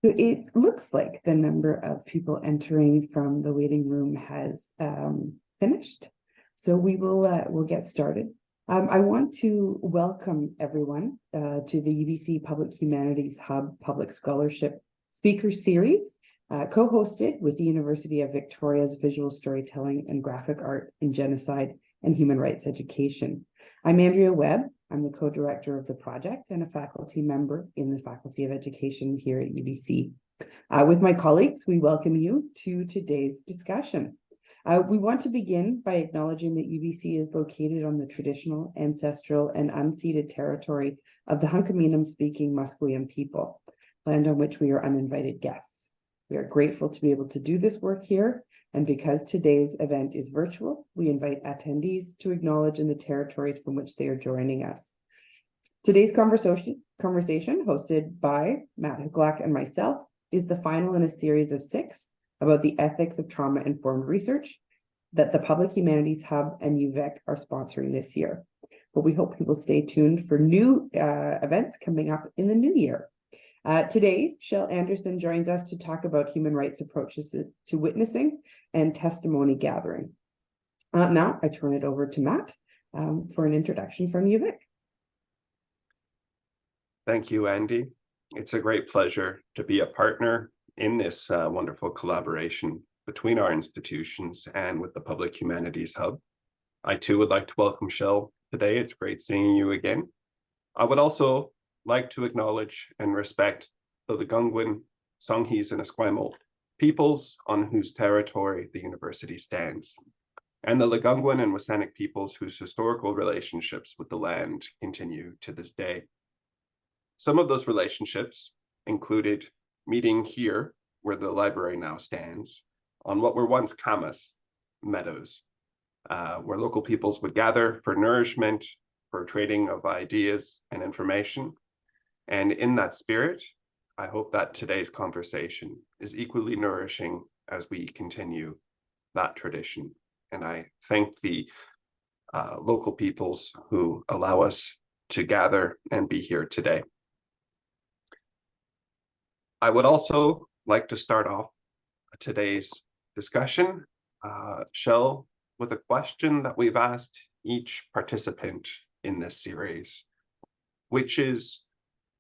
So it looks like the number of people entering from the waiting room has finished. So we'll get started. I want to welcome everyone to the UBC Public Humanities Hub Public Scholarship Speaker Series, co-hosted with the University of Victoria's Visual Storytelling and Graphic Art in Genocide and Human Rights Education. I'm Andrea Webb. I'm the co-director of the project and a faculty member in the Faculty of Education here at UBC. With my colleagues, we welcome you to today's discussion. We want to begin by acknowledging that UBC is located on the traditional, ancestral, and unceded territory of the Hunkaminam-speaking Musqueam people, land on which we are uninvited guests. We are grateful to be able to do this work here, and because today's event is virtual, we invite attendees to acknowledge in the territories from which they are joining us. Today's conversation, hosted by Matt Huglak and myself, is the final in a series of 6 about the ethics of trauma-informed research that the Public Humanities Hub and UVic are sponsoring this year. But we hope you will stay tuned for new events coming up in the new year. Today, Kjell Anderson joins us to talk about human rights approaches to witnessing and testimony gathering. Now, I turn it over to Matt for an introduction from UVic. Thank you, Andy. It's a great pleasure to be a partner in this wonderful collaboration between our institutions and with the Public Humanities Hub. I too would like to welcome Kjell today. It's great seeing you again. I would also like to acknowledge and respect the Ongwen, Songhees, and Esquimalt peoples on whose territory the university stands, and the Ongwen and Wasanic peoples whose historical relationships with the land continue to this day. Some of those relationships included meeting here, where the library now stands, on what were once camas meadows, where local peoples would gather for nourishment, for trading of ideas and information. And in that spirit, I hope that today's conversation is equally nourishing as we continue that tradition. And I thank the local peoples who allow us to gather and be here today. I would also like to start off today's discussion, Kjell, with a question that we've asked each participant in this series, which is,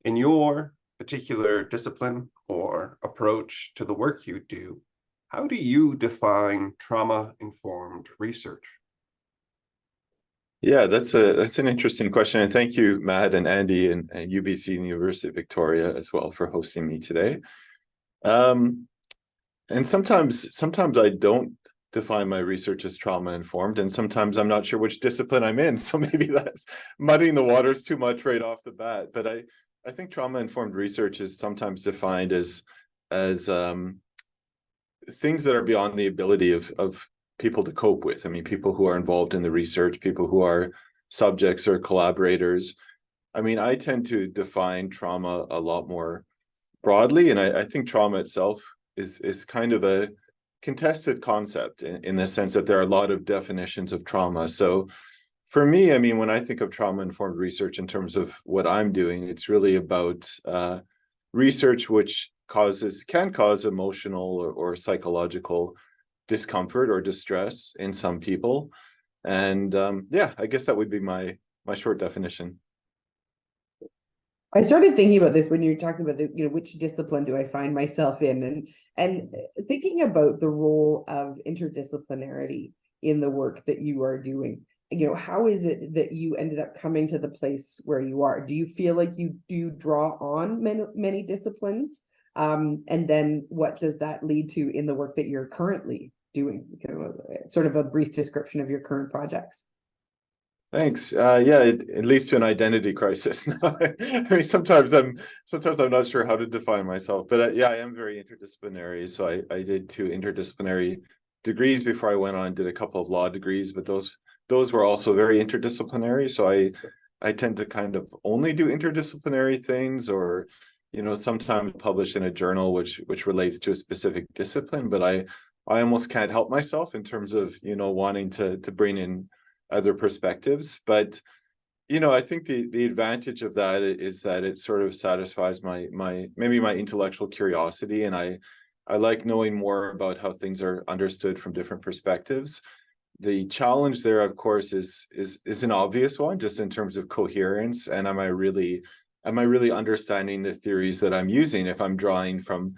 in your particular discipline or approach to the work you do, how do you define trauma-informed research? Yeah, that's an interesting question. And thank you, Matt and Andy and UBC and University of Victoria as well for hosting me today. And sometimes I don't define my research as trauma-informed, and sometimes I'm not sure which discipline I'm in. So maybe that's muddying the waters too much right off the bat. But I think trauma-informed research is sometimes defined as things that are beyond the ability of people to cope with. I mean, people who are involved in the research, people who are subjects or collaborators. I mean, I tend to define trauma a lot more broadly, and I think trauma itself is kind of a contested concept in the sense that there are a lot of definitions of trauma. So for me, I mean, when I think of trauma-informed research in terms of what I'm doing, it's really about research which can cause emotional or psychological discomfort or distress in some people. And yeah, I guess that would be my short definition. I started thinking about this when you were talking about which discipline do I find myself in, and thinking about the role of interdisciplinarity in the work that you are doing. How is it that you ended up coming to the place where you are? Do you feel like you do draw on many disciplines? And then what does that lead to in the work that you're currently doing? Sort of a brief description of your current projects. Thanks. Yeah, it leads to an identity crisis. I mean, sometimes I'm not sure how to define myself, but yeah, I am very interdisciplinary. So I did 2 interdisciplinary degrees before I went on and did a couple of law degrees, but those were also very interdisciplinary. So I tend to kind of only do interdisciplinary things, or sometimes publish in a journal which relates to a specific discipline. But I almost can't help myself in terms of wanting to bring in other perspectives. But I think the advantage of that is that it sort of satisfies maybe my intellectual curiosity, and I like knowing more about how things are understood from different perspectives. The challenge there, of course, is an obvious one, just in terms of coherence, and am I really understanding the theories that I'm using? If I'm drawing from,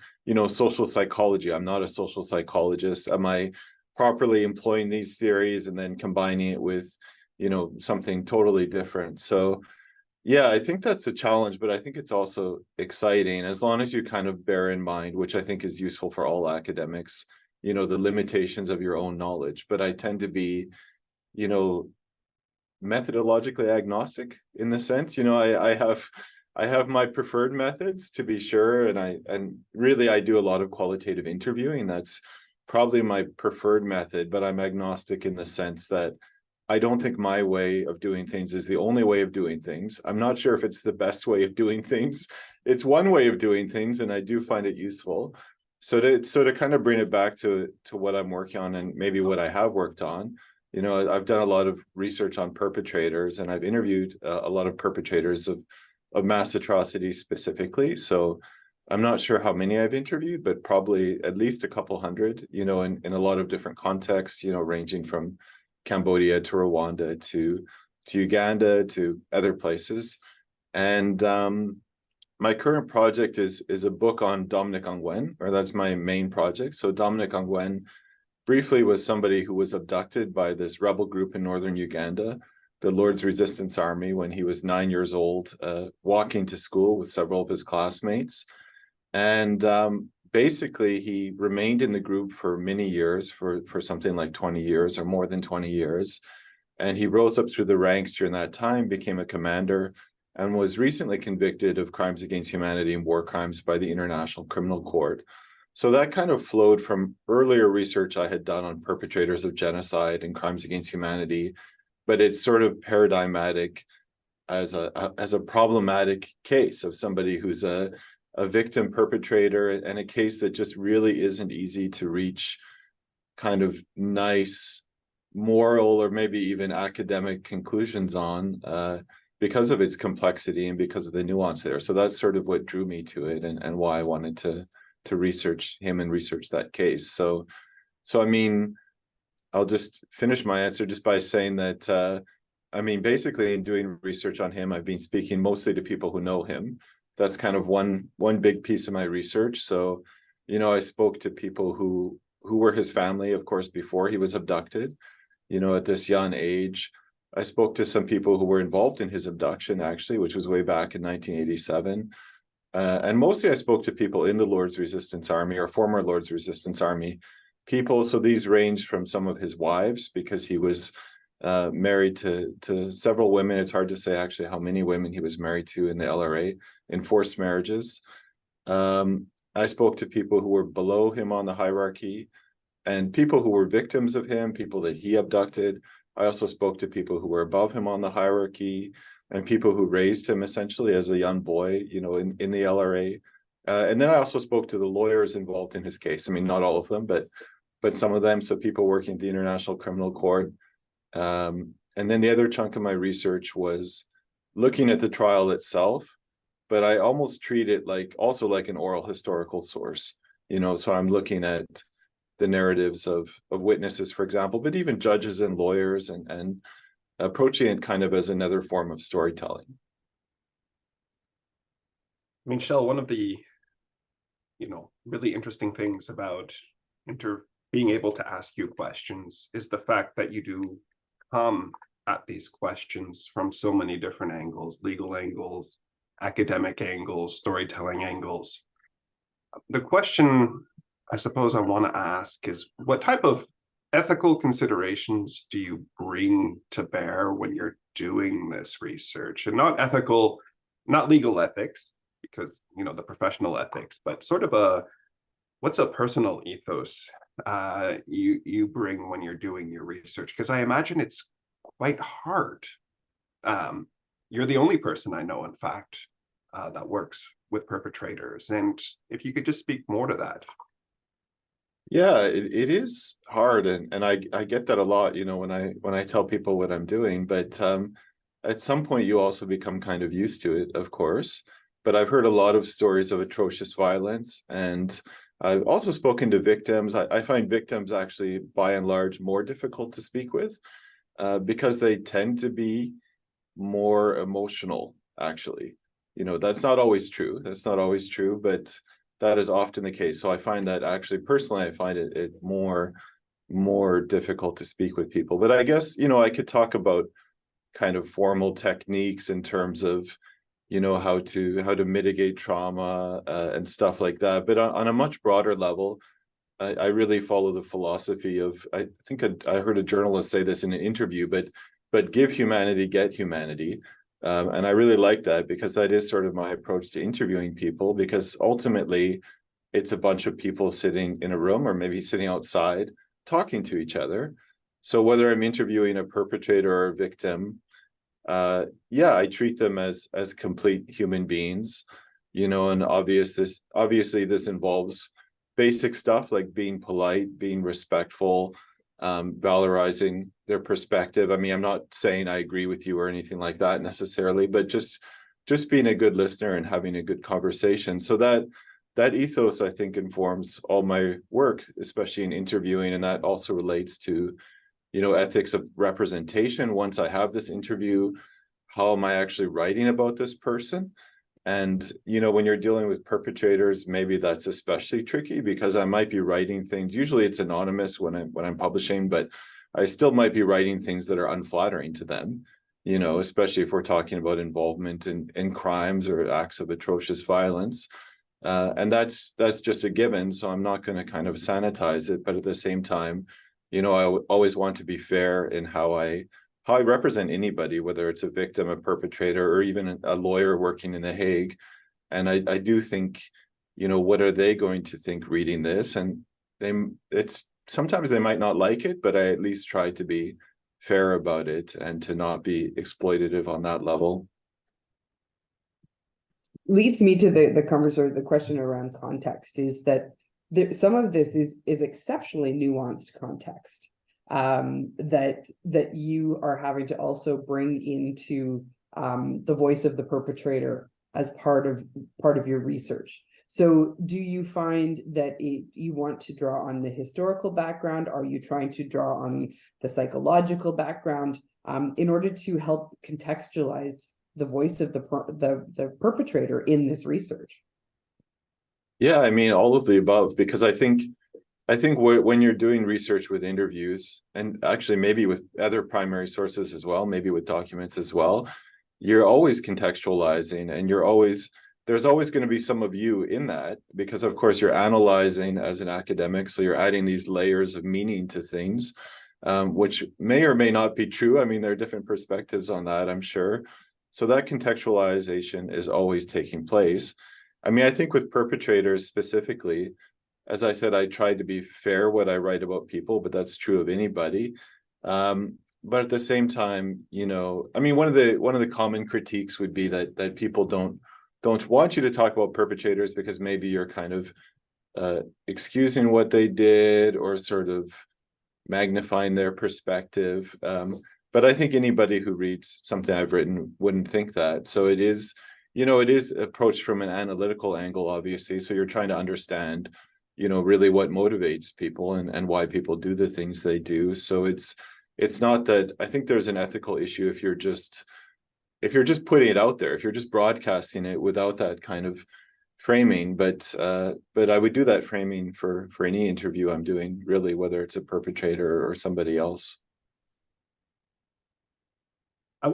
social psychology, I'm not a social psychologist. Am I properly employing these theories and then combining it with, something totally different? So yeah, I think that's a challenge, but I think it's also exciting, as long as you kind of bear in mind, which I think is useful for all academics, the limitations of your own knowledge. But I tend to be, methodologically agnostic in the sense, I have my preferred methods, to be sure, and really I do a lot of qualitative interviewing. That's probably my preferred method, but I'm agnostic in the sense that I don't think my way of doing things is the only way of doing things. I'm not sure if it's the best way of doing things. It's one way of doing things, and I do find it useful. So to kind of bring it back to what I'm working on, and maybe what I have worked on, I've done a lot of research on perpetrators, and I've interviewed a lot of perpetrators of mass atrocities specifically. So I'm not sure how many I've interviewed, but probably at least a couple hundred, in a lot of different contexts, ranging from Cambodia to Rwanda to Uganda to other places. And my current project is a book on Dominic Ongwen, or that's my main project. So Dominic Ongwen briefly was somebody who was abducted by this rebel group in northern Uganda, the Lord's Resistance Army, when he was 9 years old, walking to school with several of his classmates. And basically, he remained in the group for many years, for something like 20 years or more than 20 years. And he rose up through the ranks during that time, became a commander, and was recently convicted of crimes against humanity and war crimes by the International Criminal Court. So that kind of flowed from earlier research I had done on perpetrators of genocide and crimes against humanity, but it's sort of paradigmatic as a problematic case of somebody who's a victim perpetrator, and a case that just really isn't easy to reach kind of nice moral or maybe even academic conclusions on, because of its complexity and because of the nuance there. So that's sort of what drew me to it, and why I wanted to research him and research that case. So I mean, I'll just finish my answer just by saying that basically in doing research on him, I've been speaking mostly to people who know him. That's kind of one big piece of my research. So, I spoke to people who were his family, of course, before he was abducted, at this young age. I spoke to some people who were involved in his abduction, actually, which was way back in 1987. And mostly I spoke to people in the Lord's Resistance Army, or former Lord's Resistance Army people. So these ranged from some of his wives, because he was married to several women. It's hard to say actually how many women he was married to in the LRA, in forced marriages. I spoke to people who were below him on the hierarchy, and people who were victims of him, people that he abducted. I also spoke to people who were above him on the hierarchy, and people who raised him essentially as a young boy, in the LRA. And then I also spoke to the lawyers involved in his case. I mean, not all of them, but some of them. So people working at the International Criminal Court. And then the other chunk of my research was looking at the trial itself, but I almost treat it also like an oral historical source, so I'm looking at the narratives of witnesses, for example, but even judges and lawyers, and approaching it kind of as another form of storytelling. I mean, Kjell, one of the, really interesting things about being able to ask you questions is the fact that you do come at these questions from so many different angles: legal angles, academic angles, storytelling angles. The question I suppose I want to ask is, what type of ethical considerations do you bring to bear when you're doing this research? And not ethical, not legal ethics, because, the professional ethics, but sort of what's a personal ethos you bring when you're doing your research? Because I imagine it's quite hard. You're the only person I know, in fact, that works with perpetrators. And if you could just speak more to that. Yeah, it is hard, and I get that a lot, when I tell people what I'm doing. But at some point you also become kind of used to it, of course. But I've heard a lot of stories of atrocious violence, and I've also spoken to victims. I find victims actually, by and large, more difficult to speak with because they tend to be more emotional, actually. You know, that's not always true. That's not always true, but that is often the case. So I find that actually, personally, I find it more difficult to speak with people. But I guess, you know, I could talk about kind of formal techniques in terms of, you know, how to mitigate trauma and stuff like that. But on a much broader level, I really follow the philosophy of, I think I heard a journalist say this in an interview, but give humanity, get humanity. And I really like that, because that is sort of my approach to interviewing people, because ultimately it's a bunch of people sitting in a room or maybe sitting outside talking to each other. So whether I'm interviewing a perpetrator or a victim, yeah, I treat them as complete human beings, you know, and obviously this involves basic stuff like being polite, being respectful, valorizing their perspective. I mean, I'm not saying I agree with you or anything like that necessarily, but just being a good listener and having a good conversation. So that ethos, I think, informs all my work, especially in interviewing, and that also relates to, you know, ethics of representation. Once I have this interview, how am I actually writing about this person? And, you know, when you're dealing with perpetrators, maybe that's especially tricky, because I might be writing things, usually it's anonymous when I'm publishing, but I still might be writing things that are unflattering to them, you know, especially if we're talking about involvement in crimes or acts of atrocious violence. And that's just a given. So I'm not going to kind of sanitize it, but at the same time, you know, I always want to be fair in how I represent anybody, whether it's a victim, a perpetrator, or even a lawyer working in The Hague. And I do think, you know, what are they going to think reading this? And sometimes they might not like it, but I at least try to be fair about it and to not be exploitative on that level. Leads me to the conversation, the question around context, is that some of this is exceptionally nuanced context that you are having to also bring into the voice of the perpetrator as part of your research. So do you find that you want to draw on the historical background? Are you trying to draw on the psychological background in order to help contextualize the voice of the perpetrator in this research? Yeah, I mean, all of the above, because I think when you're doing research with interviews, and actually maybe with other primary sources as well, maybe with documents as well, you're always contextualizing, and there's always going to be some of you in that, because of course you're analyzing as an academic, so you're adding these layers of meaning to things, which may or may not be true. I mean, there are different perspectives on that, I'm sure. So that contextualization is always taking place. I mean, I think with perpetrators specifically, as I said, I try to be fair when I write about people, but that's true of anybody. But at the same time, you know, I mean, one of the common critiques would be that people don't want you to talk about perpetrators because maybe you're kind of excusing what they did or sort of magnifying their perspective. But I think anybody who reads something I've written wouldn't think that. So it is, you know, it is approached from an analytical angle, obviously. So you're trying to understand, you know, really what motivates people and why people do the things they do. So it's not that, I think there's an ethical issue if you're just putting it out there, if you're just broadcasting it without that kind of framing. But I would do that framing for any interview I'm doing, really, whether it's a perpetrator or somebody else. I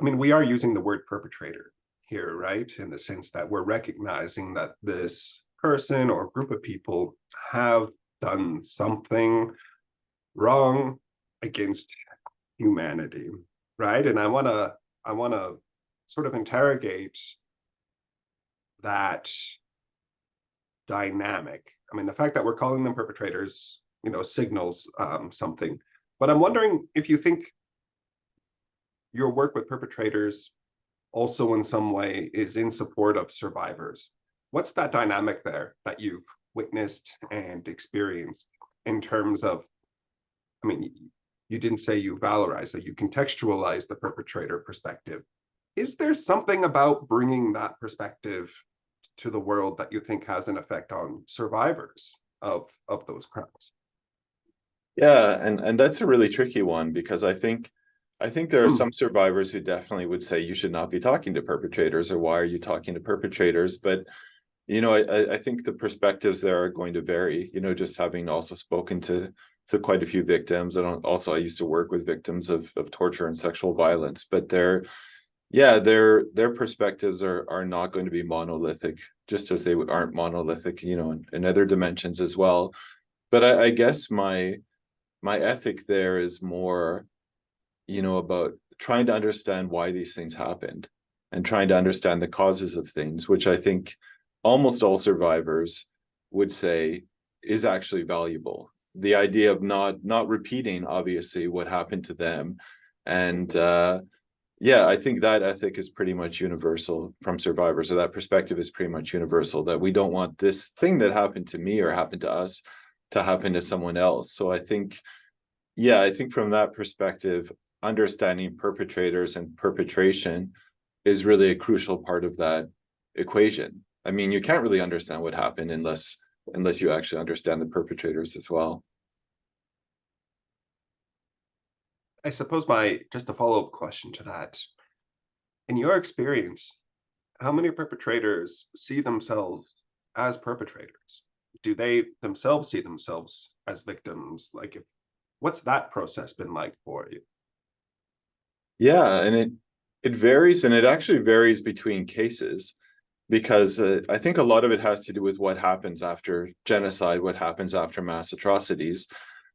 mean, we are using the word perpetrator here, right? In the sense that we're recognizing that this person or group of people have done something wrong against humanity, right? And I want to sort of interrogate that dynamic. I mean, the fact that we're calling them perpetrators, you know, signals something. But I'm wondering if you think your work with perpetrators also in some way is in support of survivors. What's that dynamic there that you've witnessed and experienced in terms of, I mean, you didn't say you valorize, that you contextualize the perpetrator perspective. Is there something about bringing that perspective to the world that you think has an effect on survivors of those crimes? Yeah, and that's a really tricky one, because I think there are Hmm. some survivors who definitely would say you should not be talking to perpetrators, or why are you talking to perpetrators? But I think the perspectives there are going to vary. Just having also spoken to quite a few victims, and also I used to work with victims of torture and sexual violence, but their perspectives are not going to be monolithic, just as they aren't monolithic, in other dimensions as well. But I guess my ethic there is more, about trying to understand why these things happened, and trying to understand the causes of things, which I think almost all survivors would say is actually valuable. The idea of not repeating, obviously, what happened to them. And I think that ethic is pretty much universal from survivors, or that perspective is pretty much universal, that we don't want this thing that happened to me or happened to us to happen to someone else. So I think from that perspective, understanding perpetrators and perpetration is really a crucial part of that equation. I mean, you can't really understand what happened unless you actually understand the perpetrators as well. I suppose just a follow-up question to that. In your experience, how many perpetrators see themselves as perpetrators? Do they themselves see themselves as victims? What's that process been like for you? Yeah, and it varies, and it actually varies between cases, because I think a lot of it has to do with what happens after genocide, what happens after mass atrocities.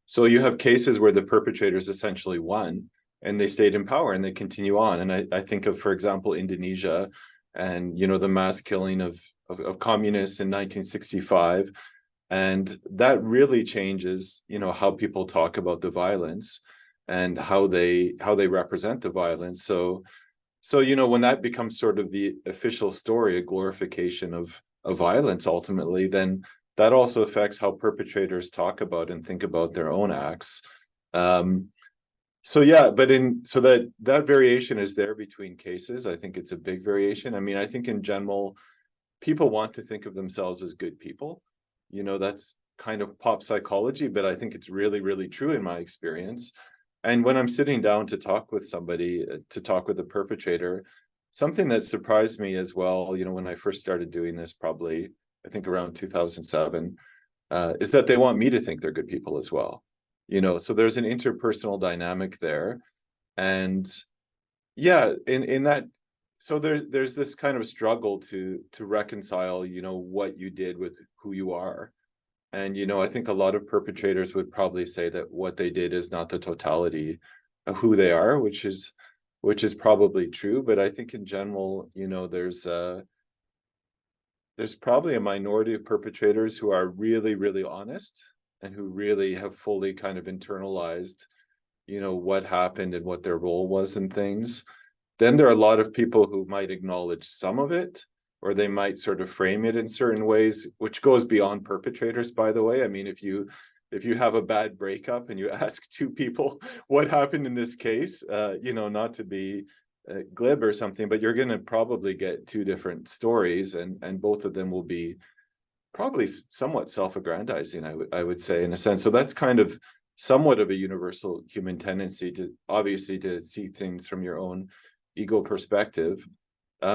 So you have cases where the perpetrators essentially won, and they stayed in power, and they continue on. And I think of, for example, Indonesia, and the mass killing of communists in 1965. And that really changes, how people talk about the violence, and how they represent the violence. So when that becomes sort of the official story, a glorification of violence ultimately, then that also affects how perpetrators talk about and think about their own acts. So that variation is there between cases. I think it's a big variation. I mean, I think in general, people want to think of themselves as good people. That's kind of pop psychology, but I think it's really, really true in my experience. And when I'm sitting down to talk with somebody, to talk with a perpetrator, something that surprised me as well, when I first started doing this, probably, I think around 2007, is that they want me to think they're good people as well. So there's an interpersonal dynamic there. And in that, so there's this kind of struggle to reconcile, what you did with who you are. And, I think a lot of perpetrators would probably say that what they did is not the totality of who they are, which is probably true. But I think in general, there's probably a minority of perpetrators who are really, really honest, and who really have fully kind of internalized, what happened and what their role was in things. Then there are a lot of people who might acknowledge some of it, or they might sort of frame it in certain ways, which goes beyond perpetrators, by the way. I mean, if you have a bad breakup and you ask two people what happened in this case, not to be glib or something, but you're going to probably get two different stories, and both of them will be probably somewhat self-aggrandizing, I would say, in a sense. So that's kind of somewhat of a universal human tendency to see things from your own ego perspective.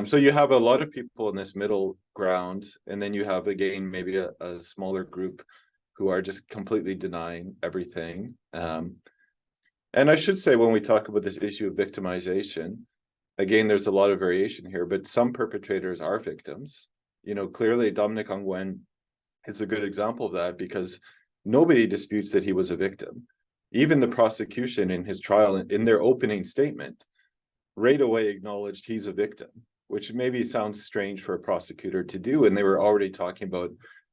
So you have a lot of people in this middle ground, and then you have, again, maybe a smaller group who are just completely denying everything. And I should say, when we talk about this issue of victimization, again, there's a lot of variation here, but some perpetrators are victims. Clearly Dominic Ongwen is a good example of that, because nobody disputes that he was a victim. Even the prosecution in his trial, in their opening statement, right away acknowledged he's a victim, which maybe sounds strange for a prosecutor to do. And they were already talking about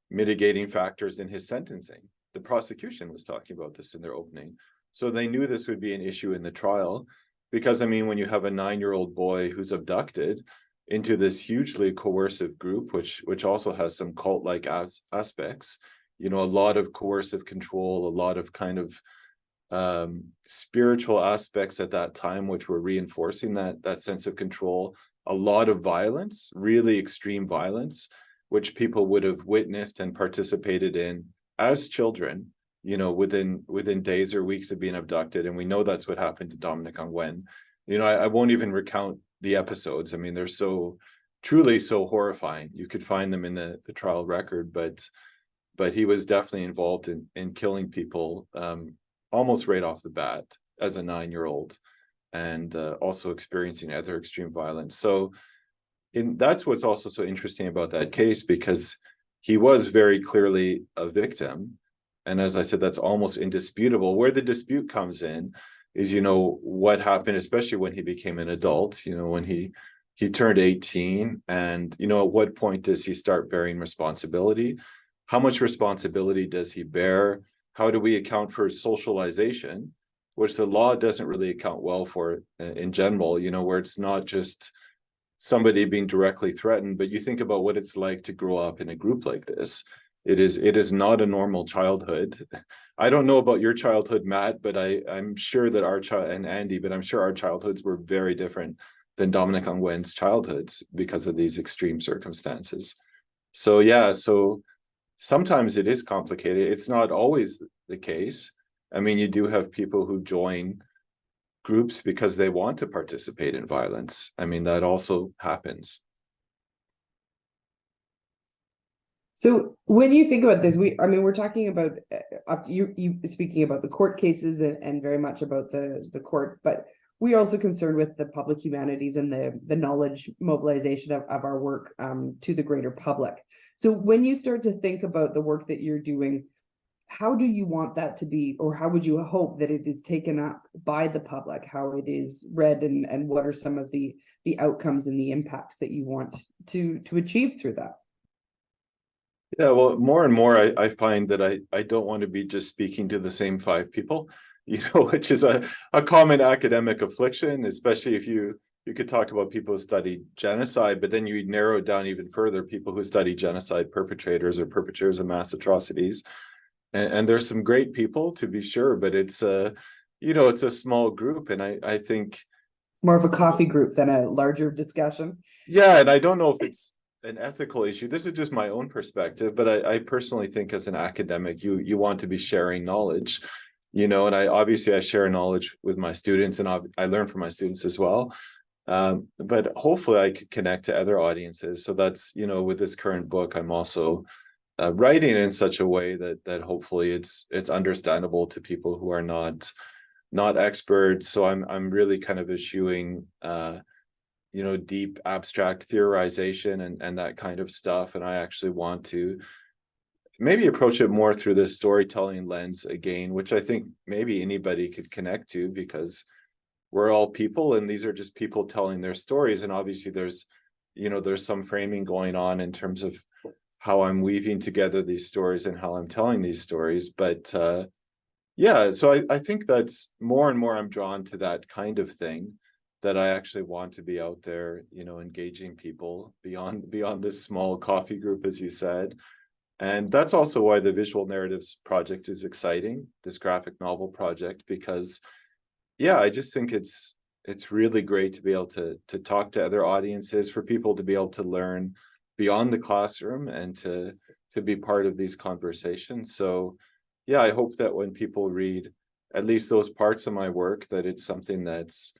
mitigating factors in his sentencing. The prosecution was talking about this in their opening. So they knew this would be an issue in the trial, because, I mean, when you have a 9-year-old boy who's abducted into this hugely coercive group, which also has some cult-like aspects, a lot of coercive control, a lot of kind of spiritual aspects at that time, which were reinforcing that sense of control. A lot of violence, really extreme violence, which people would have witnessed and participated in as children, within days or weeks of being abducted. And we know that's what happened to Dominic Ongwen. I won't even recount the episodes. I mean, they're so truly so horrifying. You could find them in the trial record, but he was definitely involved in killing people almost right off the bat as a 9-year-old, and also experiencing other extreme violence. So that's what's also so interesting about that case, because he was very clearly a victim. And as I said, that's almost indisputable. Where the dispute comes in is, what happened, especially when he became an adult, when he turned 18, and, at what point does he start bearing responsibility? How much responsibility does he bear? How do we account for socialization, which the law doesn't really account well for in general, where it's not just somebody being directly threatened, but you think about what it's like to grow up in a group like this. It is not a normal childhood. I don't know about your childhood, Matt, but I'm sure that and Andy, but I'm sure our childhoods were very different than Dominic Ongwen's childhoods because of these extreme circumstances. So yeah, so sometimes it is complicated. It's not always the case. I mean, you do have people who join groups because they want to participate in violence. I mean, that also happens. So when you think about this, we're talking about you speaking about the court cases and very much about the court, but we are also concerned with the public humanities and the knowledge mobilization of our work to the greater public. So when you start to think about the work that you're doing, how do you want that to be, or how would you hope that it is taken up by the public, how it is read, and what are some of the outcomes and the impacts that you want to achieve through that? Yeah, well, more and more, I find that I don't want to be just speaking to the same 5 people, which is a common academic affliction, especially if you could talk about people who study genocide, but then you narrow it down even further, people who study genocide perpetrators or perpetrators of mass atrocities. And there's some great people, to be sure, but it's it's a small group. And I think it's more of a coffee group than a larger discussion. Yeah, and I don't know if it's an ethical issue. This is just my own perspective, but I personally think as an academic, you want to be sharing knowledge, and I share knowledge with my students, and I learn from my students as well. But hopefully I could connect to other audiences. So that's, with this current book, I'm also writing in such a way that hopefully it's understandable to people who are not experts. So I'm really kind of eschewing deep abstract theorization and that kind of stuff. And I actually want to maybe approach it more through this storytelling lens again, which I think maybe anybody could connect to, because we're all people and these are just people telling their stories. And obviously there's some framing going on in terms of how I'm weaving together these stories and how I'm telling these stories. But yeah, so I think that's more and more I'm drawn to that kind of thing, that I actually want to be out there, engaging people beyond this small coffee group, as you said. And that's also why the Visual Narratives project is exciting, this graphic novel project, because yeah, I just think it's really great to be able to talk to other audiences, for people to be able to learn beyond the classroom and to be part of these conversations. So yeah, I hope that when people read at least those parts of my work, that it's something that's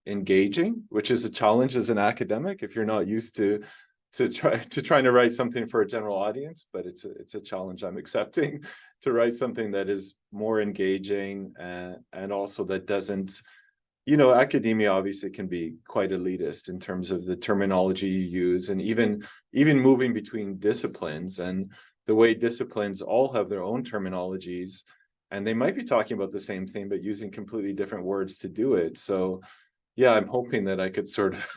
engaging, which is a challenge as an academic if you're not used to trying to write something for a general audience. But it's a challenge I'm accepting, to write something that is more engaging and also that doesn't, academia obviously can be quite elitist in terms of the terminology you use, and even moving between disciplines, and the way disciplines all have their own terminologies, and they might be talking about the same thing but using completely different words to do it. So yeah, I'm hoping that I could sort of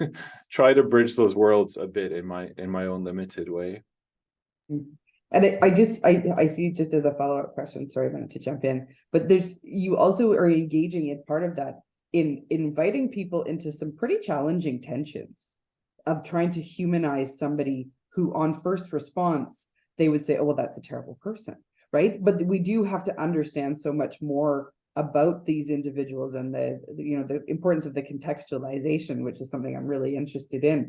try to bridge those worlds a bit in my own limited way. And I see, just as a follow-up question, sorry, I wanted to jump in, but you also are engaging in part of that in inviting people into some pretty challenging tensions of trying to humanize somebody who on first response, they would say, oh, well, that's a terrible person, right? But we do have to understand so much more about these individuals and the importance of the contextualization, which is something I'm really interested in,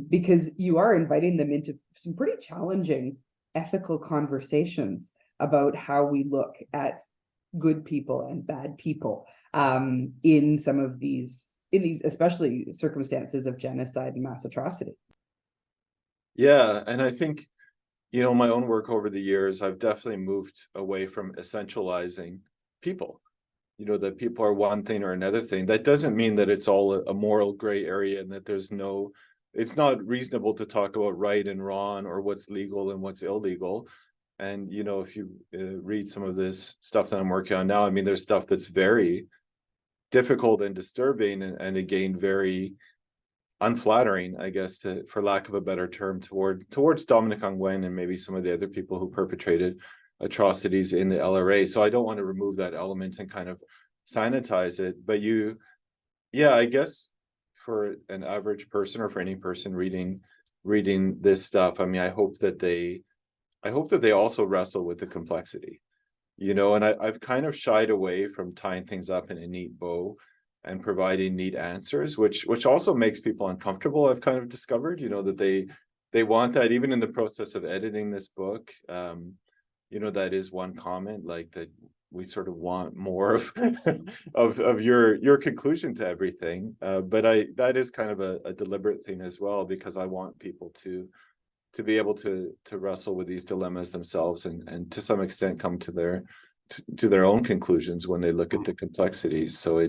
because you are inviting them into some pretty challenging ethical conversations about how we look at good people and bad people in some of these especially circumstances of genocide and mass atrocity. Yeah, and I think, my own work over the years, I've definitely moved away from essentializing people. That people are one thing or another thing. That doesn't mean that it's all a moral gray area and that it's not reasonable to talk about right and wrong or what's legal and what's illegal. And, if you read some of this stuff that I'm working on now, I mean, there's stuff that's very difficult and disturbing and again, very unflattering, I guess, for lack of a better term, towards Dominic Ongwen and maybe some of the other people who perpetrated atrocities in the LRA. So I don't want to remove that element and kind of sanitize it. But I guess for an average person or for any person reading this stuff, I mean, I hope that they also wrestle with the complexity, and I've kind of shied away from tying things up in a neat bow and providing neat answers, which also makes people uncomfortable. I've kind of discovered, that they want that even in the process of editing this book. That is one comment, like that we sort of want more of of your conclusion to everything. But that is kind of a deliberate thing as well, because I want people to be able to wrestle with these dilemmas themselves and to some extent come to their own conclusions when they look at the complexities. So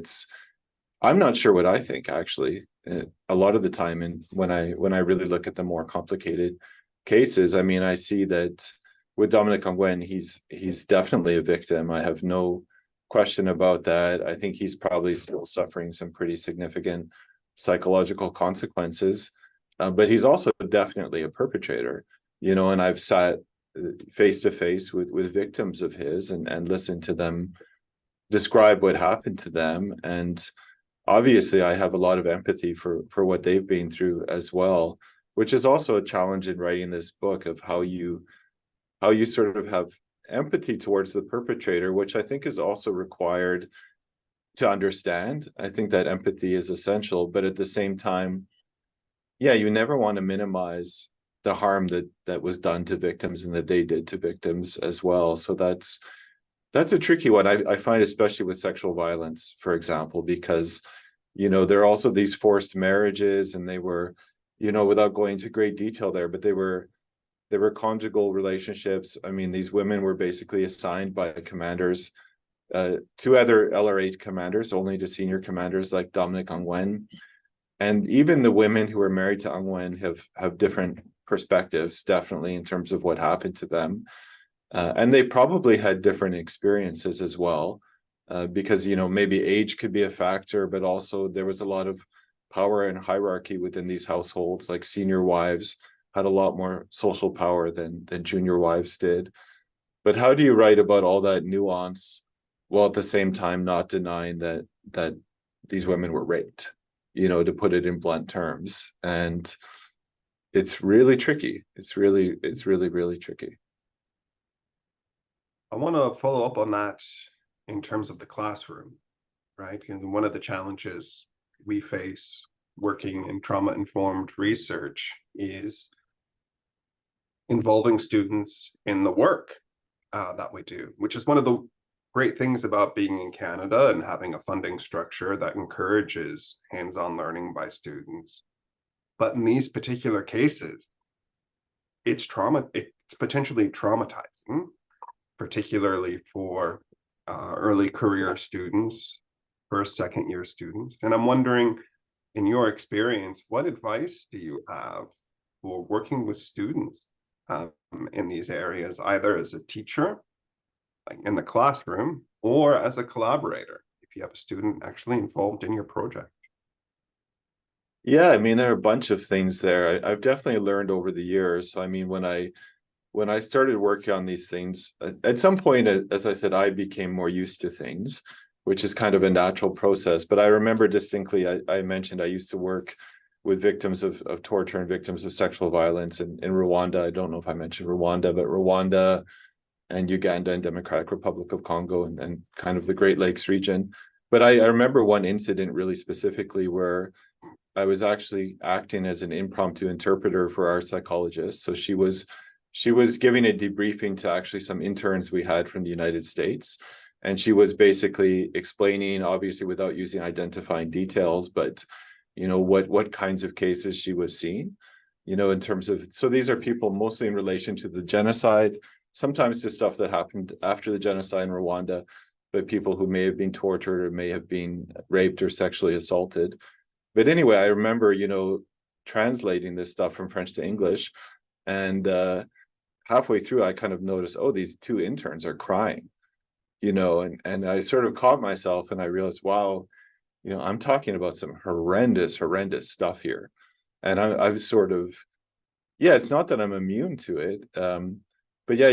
I'm not sure what I think, actually, a lot of the time. And when I really look at the more complicated cases, I mean, I see that with Dominic Ongwen, he's definitely a victim. I have no question about that. I think he's probably still suffering some pretty significant psychological consequences, but he's also definitely a perpetrator, and I've sat face to face with victims of his and listened to them describe what happened to them. And obviously I have a lot of empathy for what they've been through as well, which is also a challenge in writing this book, of how you sort of have empathy towards the perpetrator, which I think is also required to understand. I think that empathy is essential, but at the same time, you never want to minimize the harm that was done to victims and that they did to victims as well. So that's a tricky one. I find, especially with sexual violence, for example, because, there are also these forced marriages, and they were, without going into great detail there, but they were conjugal relationships. I mean, these women were basically assigned by commanders to other LRA commanders, only to senior commanders like Dominic Ongwen. And even the women who are married to Ongwen have different perspectives, definitely, in terms of what happened to them. And they probably had different experiences as well, because, maybe age could be a factor, but also there was a lot of power and hierarchy within these households. Like, senior wives had a lot more social power than junior wives did. But how do you write about all that nuance while at the same time not denying that these women were raped, to put it in blunt terms? And it's really tricky. It's really, really tricky. I want to follow up on that in terms of the classroom, right? And one of the challenges we face working in trauma-informed research is involving students in the work that we do, which is one of the great things about being in Canada and having a funding structure that encourages hands-on learning by students. But in these particular cases, it's potentially traumatizing, particularly for early career students, first, second year students. And I'm wondering, in your experience, what advice do you have for working with students in these areas, either as a teacher, like in the classroom, or as a collaborator, if you have a student actually involved in your project? Yeah, I mean, there are a bunch of things there. I've definitely learned over the years. So, I mean, when I started working on these things, at some point, as I said, I became more used to things, which is kind of a natural process. But I remember distinctly, I mentioned I used to work with victims of torture and victims of sexual violence in Rwanda. I don't know if I mentioned Rwanda, but Rwanda and Uganda and Democratic Republic of Congo and kind of the Great Lakes region. But I remember one incident really specifically where I was actually acting as an impromptu interpreter for our psychologist. So she was giving a debriefing to actually some interns we had from the United States. And she was basically explaining, obviously without using identifying details, but what kinds of cases she was seeing, in terms of, so these are people mostly in relation to the genocide, sometimes to stuff that happened after the genocide in Rwanda, but people who may have been tortured or may have been raped or sexually assaulted. But anyway, I remember, translating this stuff from French to English, and halfway through, I kind of noticed, oh, these two interns are crying, and I sort of caught myself and I realized, wow, I'm talking about some horrendous stuff here. And I've sort of, yeah, it's not that I'm immune to it. But yeah,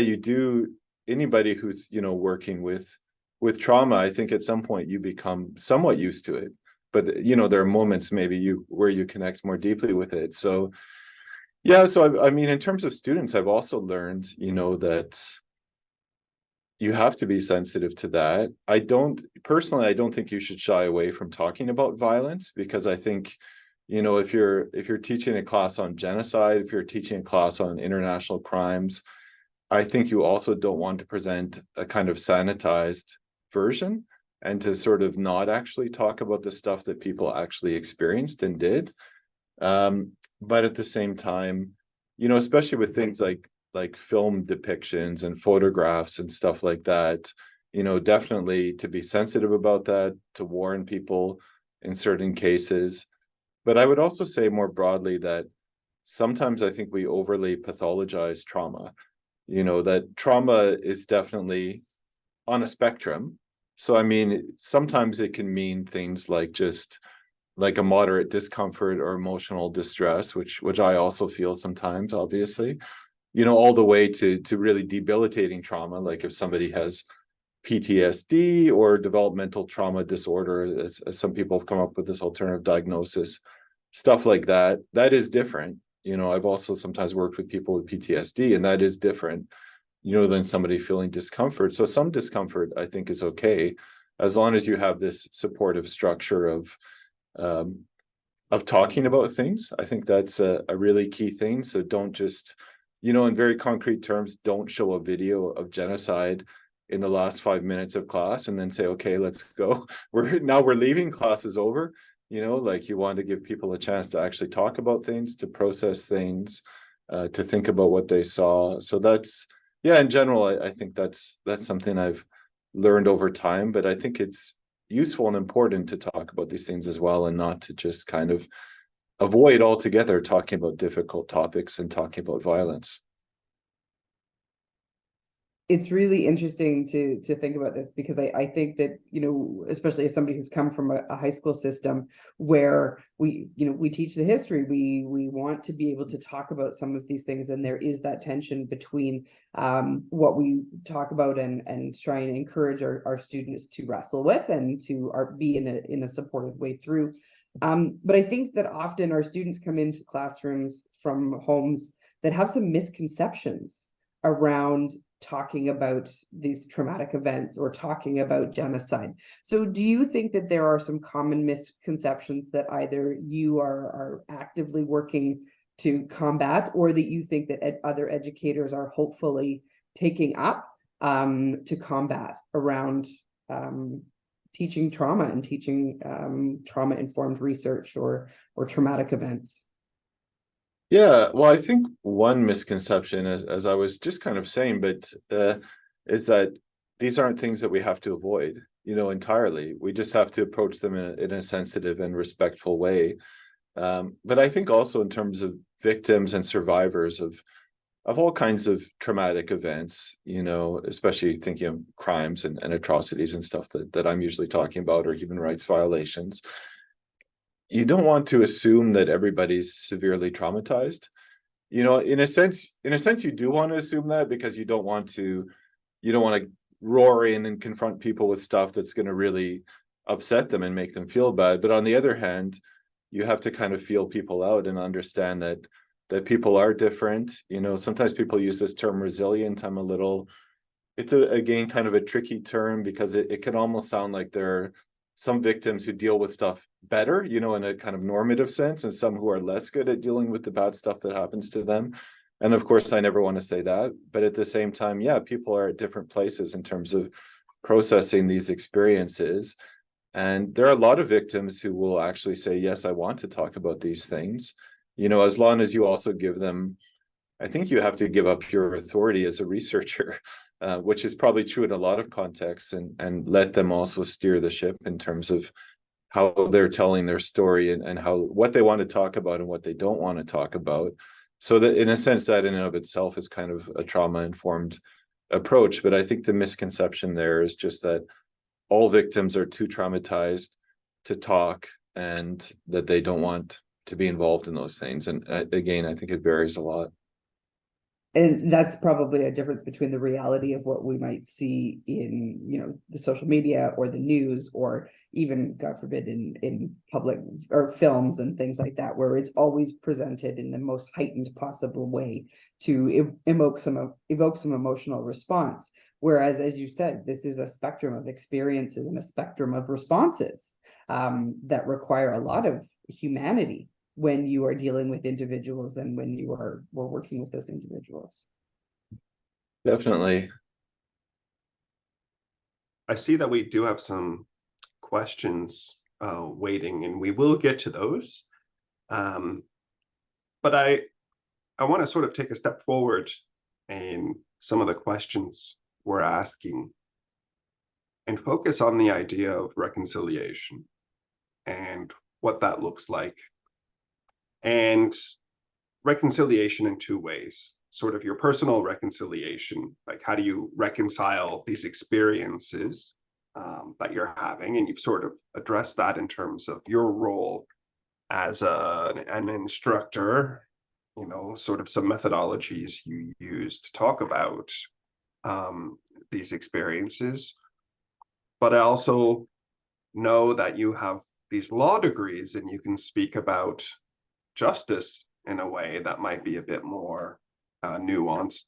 anybody who's, working with trauma, I think at some point you become somewhat used to it. But, there are moments maybe where you connect more deeply with it. So, yeah, so I mean, in terms of students, I've also learned, that you have to be sensitive to that. I don't think you should shy away from talking about violence, because I think, if you're teaching a class on genocide, if you're teaching a class on international crimes, I think you also don't want to present a kind of sanitized version and to sort of not actually talk about the stuff that people actually experienced and did. But at the same time, especially with things like film depictions and photographs and stuff like that, definitely to be sensitive about that, to warn people in certain cases. But I would also say more broadly that sometimes I think we overly pathologize trauma, that trauma is definitely on a spectrum. So, I mean, sometimes it can mean things like just like a moderate discomfort or emotional distress, which I also feel sometimes, obviously, all the way to really debilitating trauma, like if somebody has PTSD or developmental trauma disorder, as some people have come up with this alternative diagnosis, stuff like that. That is different. I've also sometimes worked with people with PTSD, and that is different, than somebody feeling discomfort. So some discomfort, I think, is okay, as long as you have this supportive structure of talking about things. I think that's a really key thing. So don't just, in very concrete terms, don't show a video of genocide in the last 5 minutes of class and then say, okay, let's go. We're leaving, class is over. Like, you want to give people a chance to actually talk about things, to process things, to think about what they saw. So that's, yeah, in general, I think that's something I've learned over time, but I think it's useful and important to talk about these things as well, and not to just kind of avoid altogether talking about difficult topics and talking about violence. It's really interesting to think about this, because I think that, especially as somebody who's come from a high school system where we teach the history, we want to be able to talk about some of these things, and there is that tension between what we talk about and try and encourage our students to wrestle with and to be in a supportive way through. But I think that often our students come into classrooms from homes that have some misconceptions around talking about these traumatic events or talking about genocide. So do you think that there are some common misconceptions that either you are actively working to combat, or that you think that other educators are hopefully taking up to combat around teaching trauma and teaching trauma-informed research or traumatic events? Yeah, well, I think one misconception, as I was just kind of saying, but is that these aren't things that we have to avoid, entirely. We just have to approach them in a sensitive and respectful way. But I think also in terms of victims and survivors of all kinds of traumatic events, especially thinking of crimes and atrocities and stuff that I'm usually talking about, or human rights violations, you don't want to assume that everybody's severely traumatized. In a sense, you do want to assume that, because you don't want to roar in and confront people with stuff that's going to really upset them and make them feel bad. But on the other hand, you have to kind of feel people out and understand that people are different. Sometimes people use this term resilient. I'm a little it's again kind of a tricky term, because it can almost sound like there are some victims who deal with stuff better, in a kind of normative sense, and some who are less good at dealing with the bad stuff that happens to them. And of course, I never want to say that, but at the same time, yeah, people are at different places in terms of processing these experiences. And there are a lot of victims who will actually say, yes, I want to talk about these things, as long as you also give them, I think you have to give up your authority as a researcher, which is probably true in a lot of contexts, and let them also steer the ship in terms of how they're telling their story, and what they want to talk about and what they don't want to talk about. So that in a sense, that in and of itself is kind of a trauma-informed approach. But I think the misconception there is just that all victims are too traumatized to talk, and that they don't want to be involved in those things. And again, I think it varies a lot. And that's probably a difference between the reality of what we might see in, the social media or the news, or even, God forbid, in public or films and things like that, where it's always presented in the most heightened possible way to evoke some emotional response. Whereas, as you said, this is a spectrum of experiences and a spectrum of responses that require a lot of humanity when you are dealing with individuals, and when we're working with those individuals. Definitely. I see that we do have some questions waiting, and we will get to those. But I want to sort of take a step forward in some of the questions we're asking, and focus on the idea of reconciliation and what that looks like. And reconciliation in two ways: sort of your personal reconciliation, like how do you reconcile these experiences that you're having, and you've sort of addressed that in terms of your role as an instructor, sort of some methodologies you use to talk about these experiences. But I also know that you have these law degrees, and you can speak about justice in a way that might be a bit more nuanced,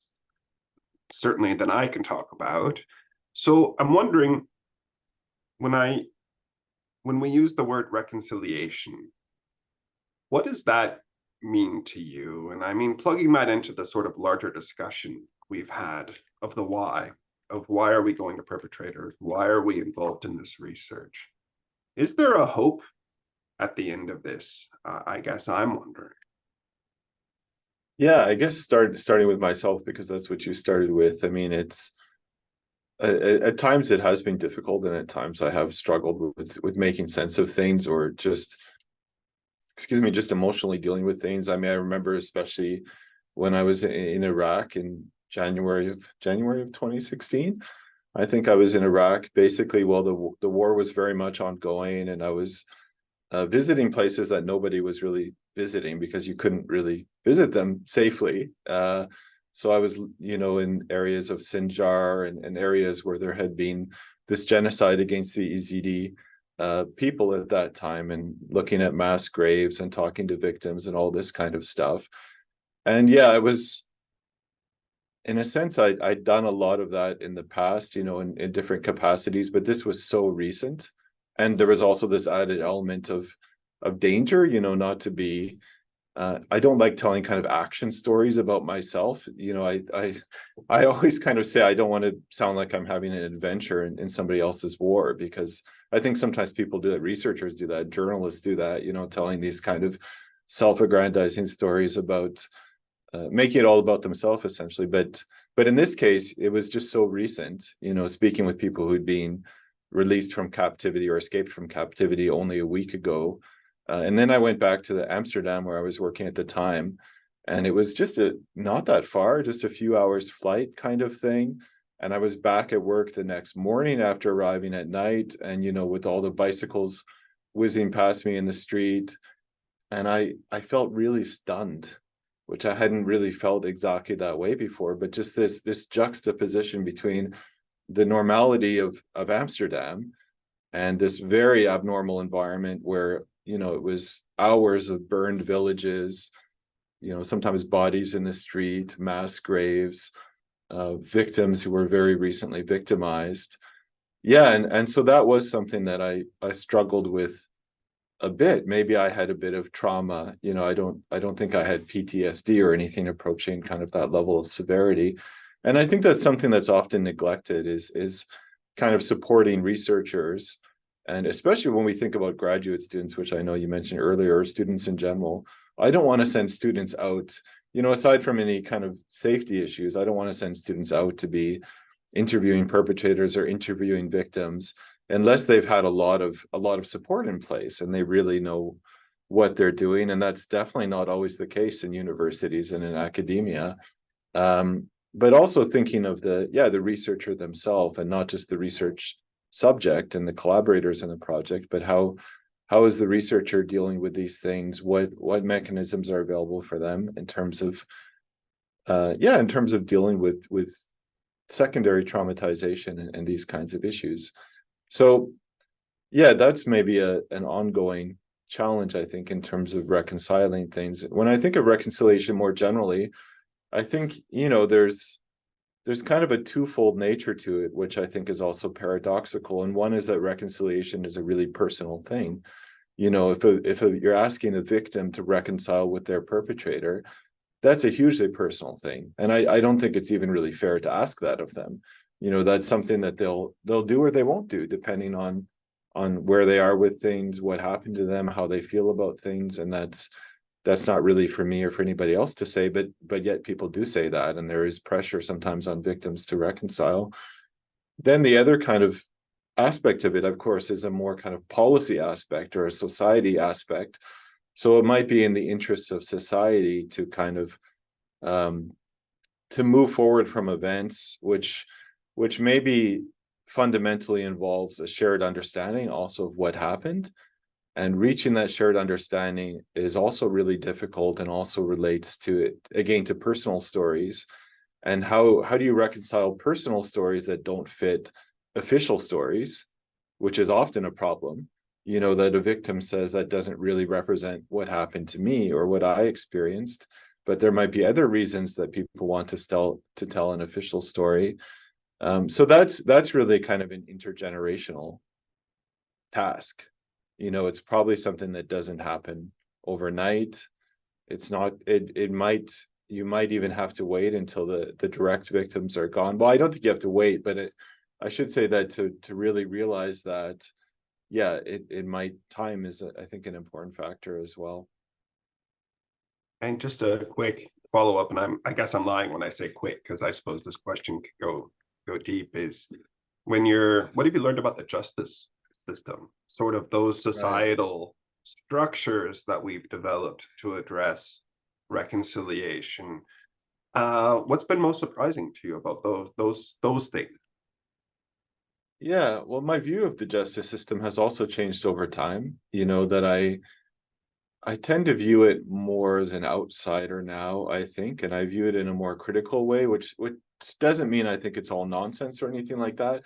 certainly, than I can talk about. So I'm wondering, when we use the word reconciliation, what does that mean to you? And I mean, plugging that into the sort of larger discussion we've had of the why, of why are we going to perpetrators? Why are we involved in this research? Is there a hope at the end of this? I guess I'm wondering. Yeah, I guess starting with myself, because that's what you started with. I mean, it's at times it has been difficult, and at times I have struggled with making sense of things, or just emotionally dealing with things. I mean, I remember especially when I was in Iraq in January of 2016. I think I was in Iraq basically while the war was very much ongoing, and I was visiting places that nobody was really visiting, because you couldn't really visit them safely. So I was, in areas of Sinjar, and areas where there had been this genocide against the Yazidi people at that time, and looking at mass graves and talking to victims and all this kind of stuff. And yeah, it was, in a sense, I'd done a lot of that in the past, in different capacities, but this was so recent. And there was also this added element of danger, not to be, I don't like telling kind of action stories about myself. I always kind of say I don't want to sound like I'm having an adventure in somebody else's war, because I think sometimes people do that, researchers do that, journalists do that, telling these kind of self-aggrandizing stories about making it all about themselves, essentially. But in this case, it was just so recent, speaking with people who'd been released from captivity or escaped from captivity only a week ago. And then I went back to Amsterdam, where I was working at the time. And it was just not that far, just a few hours flight kind of thing. And I was back at work the next morning after arriving at night, and, with all the bicycles whizzing past me in the street. And I felt really stunned, which I hadn't really felt exactly that way before. But just this juxtaposition between the normality of Amsterdam and this very abnormal environment where, it was hours of burned villages, sometimes bodies in the street, mass graves, victims who were very recently victimized. Yeah, and so that was something that I struggled with a bit. Maybe I had a bit of trauma. I don't think I had PTSD or anything approaching kind of that level of severity. And I think that's something that's often neglected is kind of supporting researchers. And especially when we think about graduate students, which I know you mentioned earlier, or students in general, I don't want to send students out, aside from any kind of safety issues, I don't want to send students out to be interviewing perpetrators or interviewing victims unless they've had a lot of support in place and they really know what they're doing. And that's definitely not always the case in universities and in academia. But also thinking of the researcher themselves, and not just the research subject and the collaborators in the project, but how is the researcher dealing with these things? What mechanisms are available for them in terms of dealing with secondary traumatization and these kinds of issues. So yeah, that's maybe an ongoing challenge, I think, in terms of reconciling things. When I think of reconciliation more generally, I think, there's kind of a twofold nature to it, which I think is also paradoxical. And one is that reconciliation is a really personal thing. If you're asking a victim to reconcile with their perpetrator, that's a hugely personal thing. And I don't think it's even really fair to ask that of them. That's something that they'll do or they won't do, depending on where they are with things, what happened to them, how they feel about things. And that's not really for me or for anybody else to say, but yet people do say that. And there is pressure sometimes on victims to reconcile. Then the other kind of aspect of it, of course, is a more kind of policy aspect or a society aspect. So it might be in the interests of society to kind of to move forward from events which maybe fundamentally involves a shared understanding also of what happened. And reaching that shared understanding is also really difficult, and also relates to it, again, to personal stories. And how do you reconcile personal stories that don't fit official stories, which is often a problem. That a victim says that doesn't really represent what happened to me or what I experienced, but there might be other reasons that people want to tell an official story. So that's really kind of an intergenerational task. It's probably something that doesn't happen overnight. It's not, you might even have to wait until the direct victims are gone. Well, I don't think you have to wait, but I should say that to really realize that, time is, I think, an important factor as well. And just a quick follow-up, and I guess I'm lying when I say quick, because I suppose this question could go deep, is what have you learned about the justice system? Sort of those societal structures that we've developed to address reconciliation. What's been most surprising to you about those things? Yeah, well, my view of the justice system has also changed over time. That I tend to view it more as an outsider now, I think, and I view it in a more critical way, which doesn't mean I think it's all nonsense or anything like that.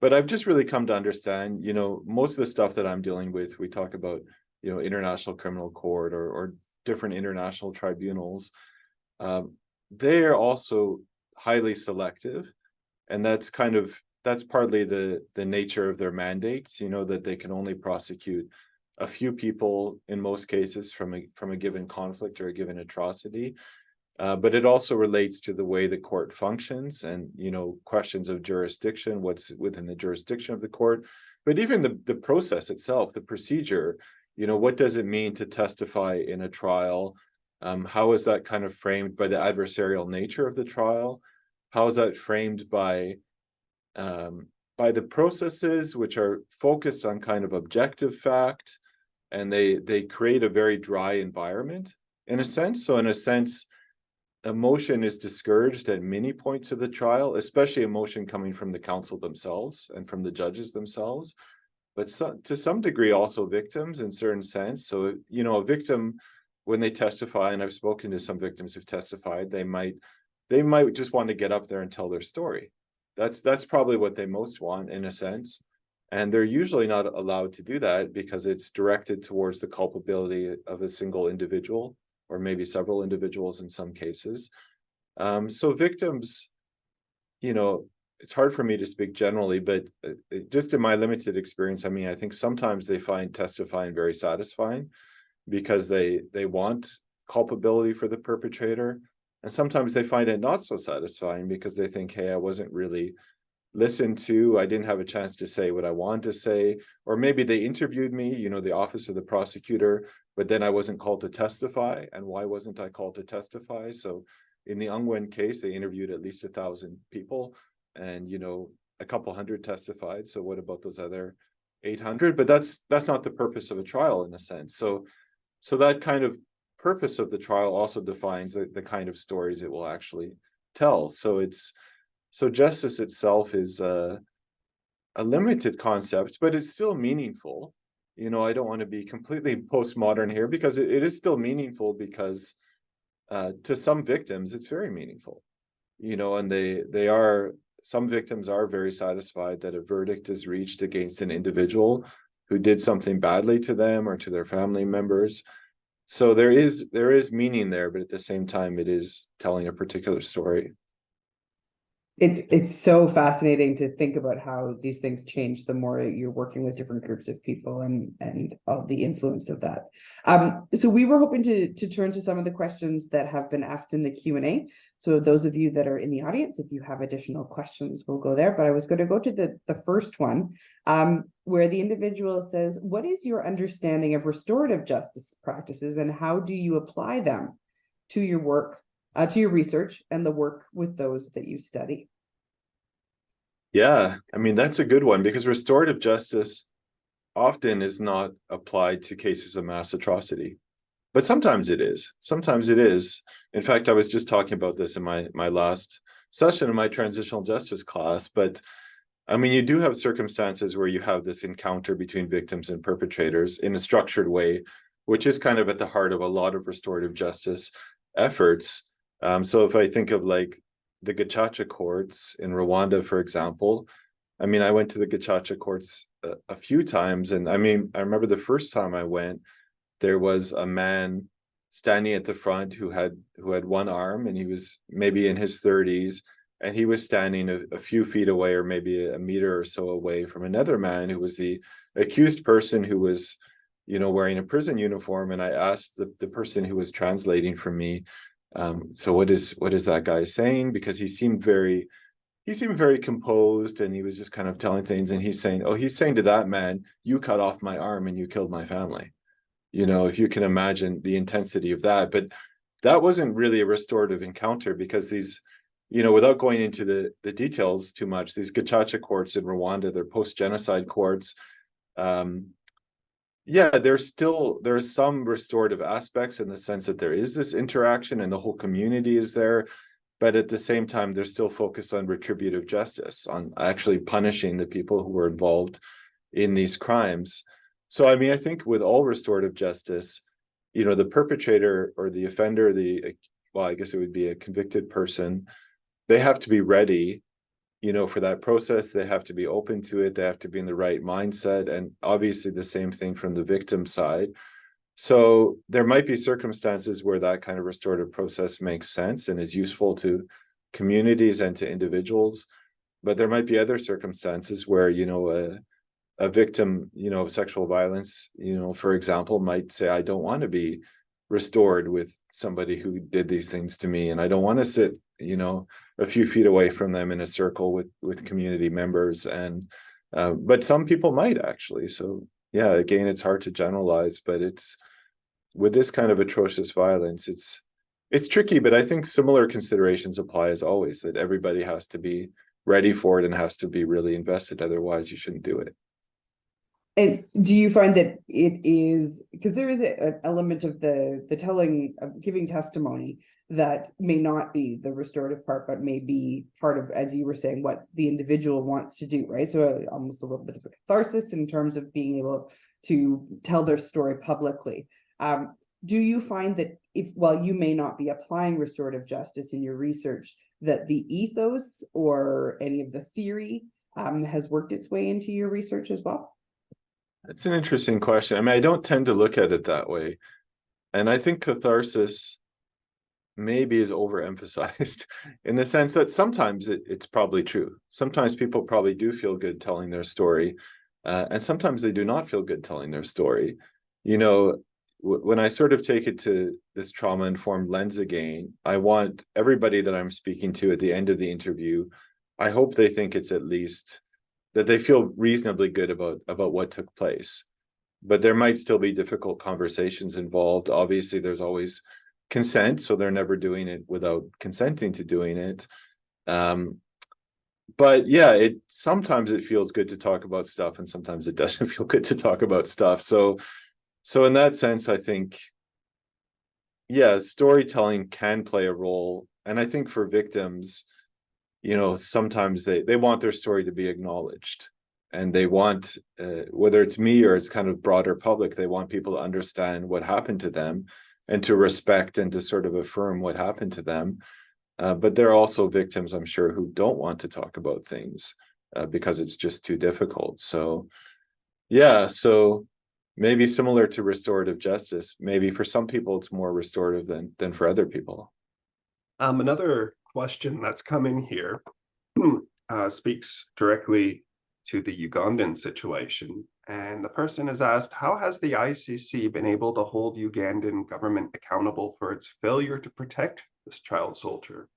But I've just really come to understand, most of the stuff that I'm dealing with, we talk about, International Criminal Court or different international tribunals. They are also highly selective, and that's partly the nature of their mandates, that they can only prosecute a few people in most cases from a given conflict or a given atrocity. But it also relates to the way the court functions and, questions of jurisdiction, what's within the jurisdiction of the court, but even the process itself, the procedure, what does it mean to testify in a trial? How is that kind of framed by the adversarial nature of the trial? How is that framed by the processes which are focused on kind of objective fact, and they create a very dry environment in a sense. So in a sense, emotion is discouraged at many points of the trial, especially emotion coming from the counsel themselves and from the judges themselves, but to some degree also victims in certain sense. So, a victim, when they testify, and I've spoken to some victims who've testified, they might just want to get up there and tell their story. That's probably what they most want in a sense. And they're usually not allowed to do that because it's directed towards the culpability of a single individual, or maybe several individuals in some cases. So victims, you know, it's hard for me to speak generally, but just in my limited experience, I mean, I think sometimes they find testifying very satisfying because they want culpability for the perpetrator. And sometimes they find it not so satisfying because they think, hey, I wasn't really listened to. I didn't have a chance to say what I wanted to say. Or maybe they interviewed me, you know, the office of the prosecutor, but then I wasn't called to testify. And why wasn't I called to testify? So in the Ongwen case, they interviewed at least 1,000 people, and, you know, a couple hundred testified. So what about those other 800? But that's not the purpose of a trial, in a sense. So that kind of purpose of the trial also defines the kind of stories it will actually tell. So justice itself is a limited concept, but it's still meaningful. You know, I don't want to be completely postmodern here, because it is still meaningful, because to some victims it's very meaningful. You know, and some victims are very satisfied that a verdict is reached against an individual who did something badly to them or to their family members. So there is meaning there, but at the same time, it is telling a particular story. It's so fascinating to think about how these things change the more you're working with different groups of people and all the influence of that. So we were hoping to turn to some of the questions that have been asked in the Q&A. So those of you that are in the audience, if you have additional questions, we'll go there. But I was going to go to the first one, where the individual says, what is your understanding of restorative justice practices, and how do you apply them to your work, to your research and the work with those that you study? Yeah, I mean, that's a good one, because restorative justice often is not applied to cases of mass atrocity, but sometimes it is. Sometimes it is. In fact, I was just talking about this in my last session in my transitional justice class. But I mean, you do have circumstances where you have this encounter between victims and perpetrators in a structured way, which is kind of at the heart of a lot of restorative justice efforts. So if I think of like the Gacaca courts in Rwanda, for example, I mean, I went to the Gacaca courts a few times, and I mean, I remember the first time I went, there was a man standing at the front who had one arm, and he was maybe in his 30s, and he was standing a few feet away, or maybe a meter or so away, from another man who was the accused person, who was, you know, wearing a prison uniform. And I asked the person who was translating for me, so what is that guy saying? Because he seemed very composed, and he was just kind of telling things. And he's saying to that man, you cut off my arm and you killed my family. You know, if you can imagine the intensity of that. But that wasn't really a restorative encounter, because these, you know, without going into the details too much, these Gacaca courts in Rwanda, they're post-genocide courts. Yeah, there's some restorative aspects, in the sense that there is this interaction and the whole community is there. But at the same time, they're still focused on retributive justice, on actually punishing the people who were involved in these crimes. So, I mean, I think with all restorative justice, you know, the perpetrator or the offender, I guess it would be a convicted person, they have to be ready, you know, for that process. They have to be open to it. They have to be in the right mindset. And obviously the same thing from the victim side. So there might be circumstances where that kind of restorative process makes sense and is useful to communities and to individuals. But there might be other circumstances where, you know, a victim, you know, of sexual violence, you know, for example, might say, I don't want to be restored with somebody who did these things to me, and I don't want to sit, you know, a few feet away from them in a circle with community members. And but some people might actually. So yeah, again, it's hard to generalize, but it's, with this kind of atrocious violence, it's tricky. But I think similar considerations apply as always, that everybody has to be ready for it and has to be really invested. Otherwise, you shouldn't do it. And do you find that it is, because there is an element of the telling of giving testimony that may not be the restorative part, but may be part of, as you were saying, what the individual wants to do, right? So almost a little bit of a catharsis in terms of being able to tell their story publicly. Do you find that while you may not be applying restorative justice in your research, that the ethos or any of the theory has worked its way into your research as well? It's an interesting question. I mean, I don't tend to look at it that way. And I think catharsis, maybe is overemphasized in the sense that sometimes it's probably true. Sometimes people probably do feel good telling their story, and sometimes they do not feel good telling their story. You know, when I sort of take it to this trauma-informed lens again, I want everybody that I'm speaking to at the end of the interview, I hope they think it's at least that they feel reasonably good about what took place. But there might still be difficult conversations involved. Obviously, there's always consent, so they're never doing it without consenting to doing it. But yeah, sometimes it feels good to talk about stuff, and sometimes it doesn't feel good to talk about stuff. So in that sense, I think, yeah, storytelling can play a role. And I think for victims, you know, sometimes they want their story to be acknowledged, and they want, whether it's me or it's kind of broader public, they want people to understand what happened to them and to respect and to sort of affirm what happened to them. But there are also victims, I'm sure, who don't want to talk about things because it's just too difficult. So yeah, so maybe similar to restorative justice, maybe for some people it's more restorative than for other people. Another question that's come in here speaks directly to the Ugandan situation. And the person has asked, how has the ICC been able to hold Ugandan government accountable for its failure to protect this child soldier?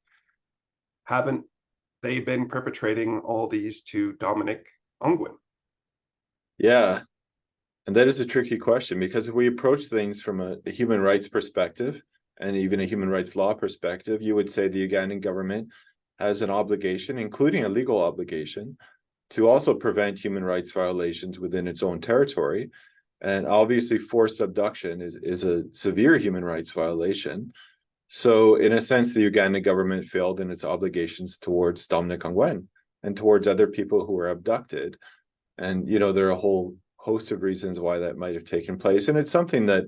Haven't they been perpetrating all these to Dominic Ongwen? Yeah, and that is a tricky question, because if we approach things from a human rights perspective and even a human rights law perspective, you would say the Ugandan government has an obligation, including a legal obligation, to also prevent human rights violations within its own territory. And obviously forced abduction is a severe human rights violation. So in a sense, the Ugandan government failed in its obligations towards Dominic Ongwen and towards other people who were abducted. And, you know, there are a whole host of reasons why that might have taken place. And it's something that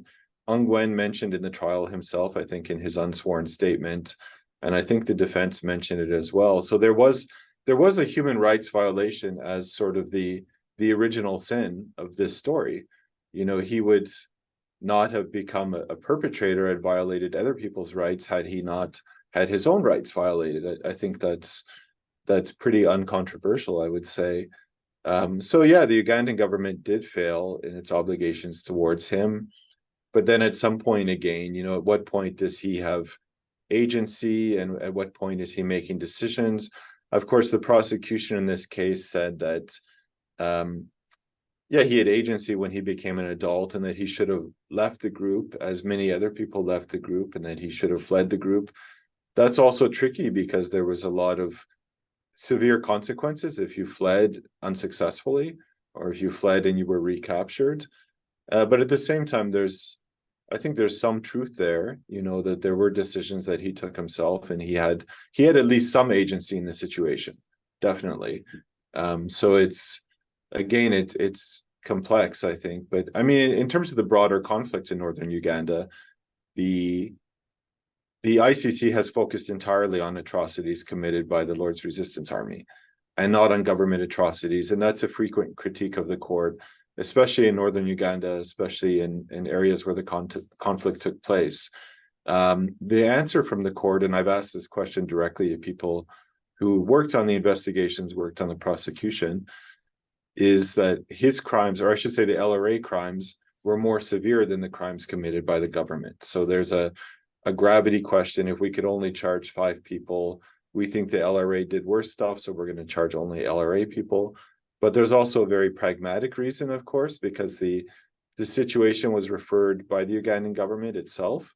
Ongwen mentioned in the trial himself, I think, in his unsworn statement. And I think the defense mentioned it as well. So there was a human rights violation as sort of the original sin of this story. You know, he would not have become a perpetrator and violated other people's rights had he not had his own rights violated. I think that's pretty uncontroversial, I would say. So yeah, the Ugandan government did fail in its obligations towards him. But then at some point again, you know, at what point does he have agency, and at what point is he making decisions? Of course, the prosecution in this case said that, yeah, he had agency when he became an adult, and that he should have left the group as many other people left the group, and that he should have fled the group. That's also tricky because there was a lot of severe consequences if you fled unsuccessfully, or if you fled and you were recaptured. But at the same time, I think there's some truth there, you know, that there were decisions that he took himself, and he had at least some agency in the situation, definitely. So it's complex, I think. But I mean, in terms of the broader conflict in northern Uganda, the ICC has focused entirely on atrocities committed by the Lord's Resistance Army, and not on government atrocities. And that's a frequent critique of the court, especially in northern Uganda, especially in areas where the conflict took place. The answer from the court, and I've asked this question directly to people who worked on the investigations, worked on the prosecution, is that his crimes, or I should say the LRA crimes, were more severe than the crimes committed by the government. So there's a gravity question. If we could only charge 5 people, we think the LRA did worse stuff, so we're going to charge only LRA people. But there's also a very pragmatic reason, of course, because the situation was referred by the Ugandan government itself.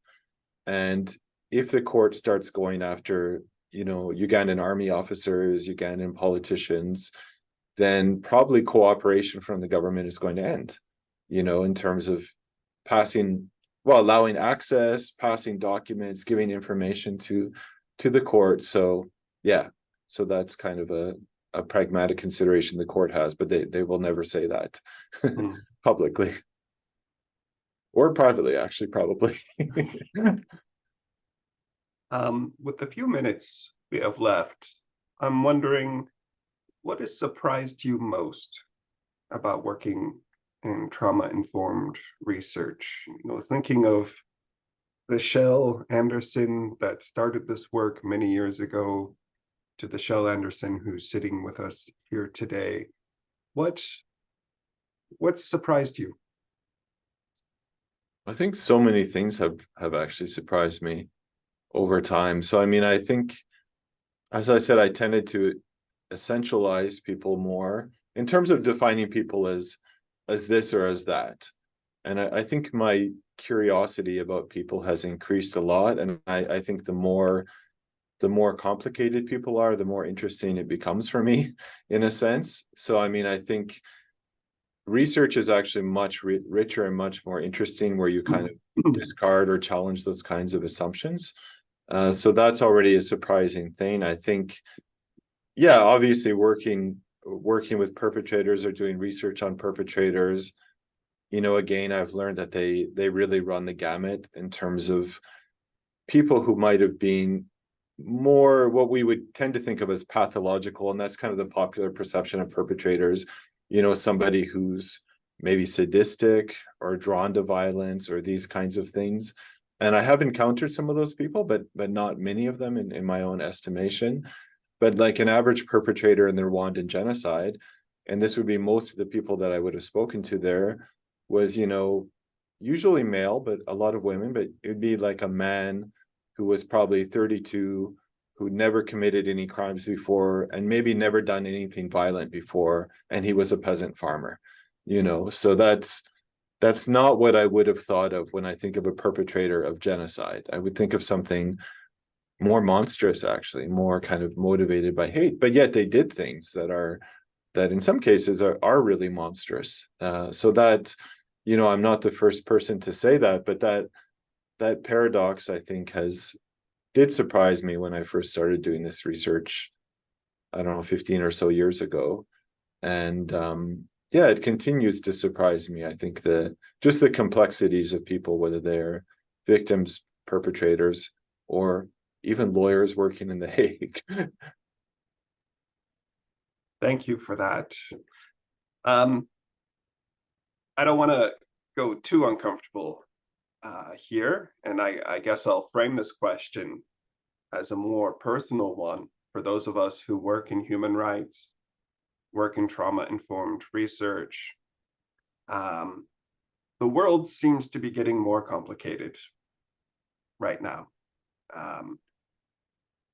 And if the court starts going after, you know, Ugandan army officers, Ugandan politicians, then probably cooperation from the government is going to end, you know, in terms of allowing access, passing documents, giving information to the court. So yeah, so that's kind of a pragmatic consideration the court has, but they will never say that publicly or privately, actually, probably. With the few minutes we have left, I'm wondering, what has surprised you most about working in trauma-informed research? You know, thinking of the Kjell Anderson that started this work many years ago to the Kjell Anderson who's sitting with us here today, what surprised you? I think so many things have actually surprised me over time. So I mean, I think, as I said, I tended to essentialize people more in terms of defining people as this or as that. And I think my curiosity about people has increased a lot. And I think the more complicated people are, the more interesting it becomes for me, in a sense. So I mean, I think research is actually much richer and much more interesting, where you kind of discard or challenge those kinds of assumptions. So that's already a surprising thing. I think, yeah, obviously working with perpetrators or doing research on perpetrators, you know, again, I've learned that they really run the gamut in terms of people who might have been more what we would tend to think of as pathological, and that's kind of the popular perception of perpetrators. You know, somebody who's maybe sadistic or drawn to violence or these kinds of things. And I have encountered some of those people, but not many of them in my own estimation. But like an average perpetrator in the Rwandan genocide, and this would be most of the people that I would have spoken to there, was, you know, usually male, but a lot of women, but it would be like a man who was probably 32, who never committed any crimes before and maybe never done anything violent before, and he was a peasant farmer, you know. So that's not what I would have thought of when I think of a perpetrator of genocide. I would think of something more monstrous, actually, more kind of motivated by hate, but yet they did things that in some cases are really monstrous. So that, you know, I'm not the first person to say that, but that paradox, I think, did surprise me when I first started doing this research, I don't know, 15 or so years ago. And yeah, it continues to surprise me. I think just the complexities of people, whether they're victims, perpetrators, or even lawyers working in The Hague. Thank you for that. I don't want to go too uncomfortable here, and I guess I'll frame this question as a more personal one for those of us who work in human rights, work in trauma-informed research. The world seems to be getting more complicated right now.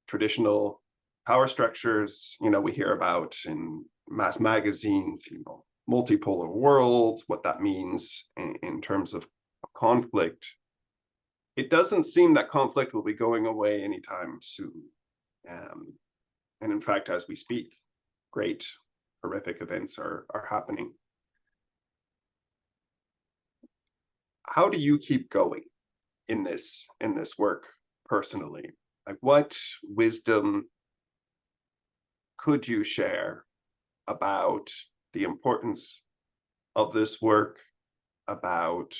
Traditional power structures, you know, we hear about in mass magazines, you know, multipolar world, what that means in terms of conflict. It doesn't seem that conflict will be going away anytime soon. And in fact, as we speak, great horrific events are happening. How do you keep going in this work personally? Like, what wisdom could you share about the importance of this work, about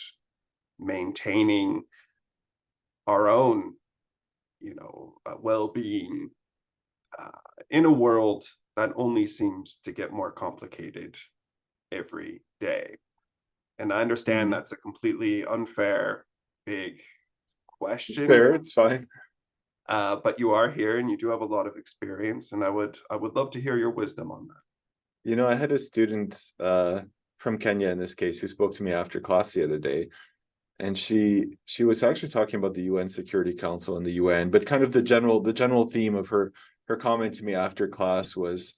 maintaining our own, you know, well-being in a world that only seems to get more complicated every day? And I understand that's a completely unfair, big question. Fair, it's fine. But you are here and you do have a lot of experience, and I would love to hear your wisdom on that. You know, I had a student from Kenya in this case who spoke to me after class the other day, and she was actually talking about the UN Security Council and the UN, but kind of the general theme of her comment to me after class was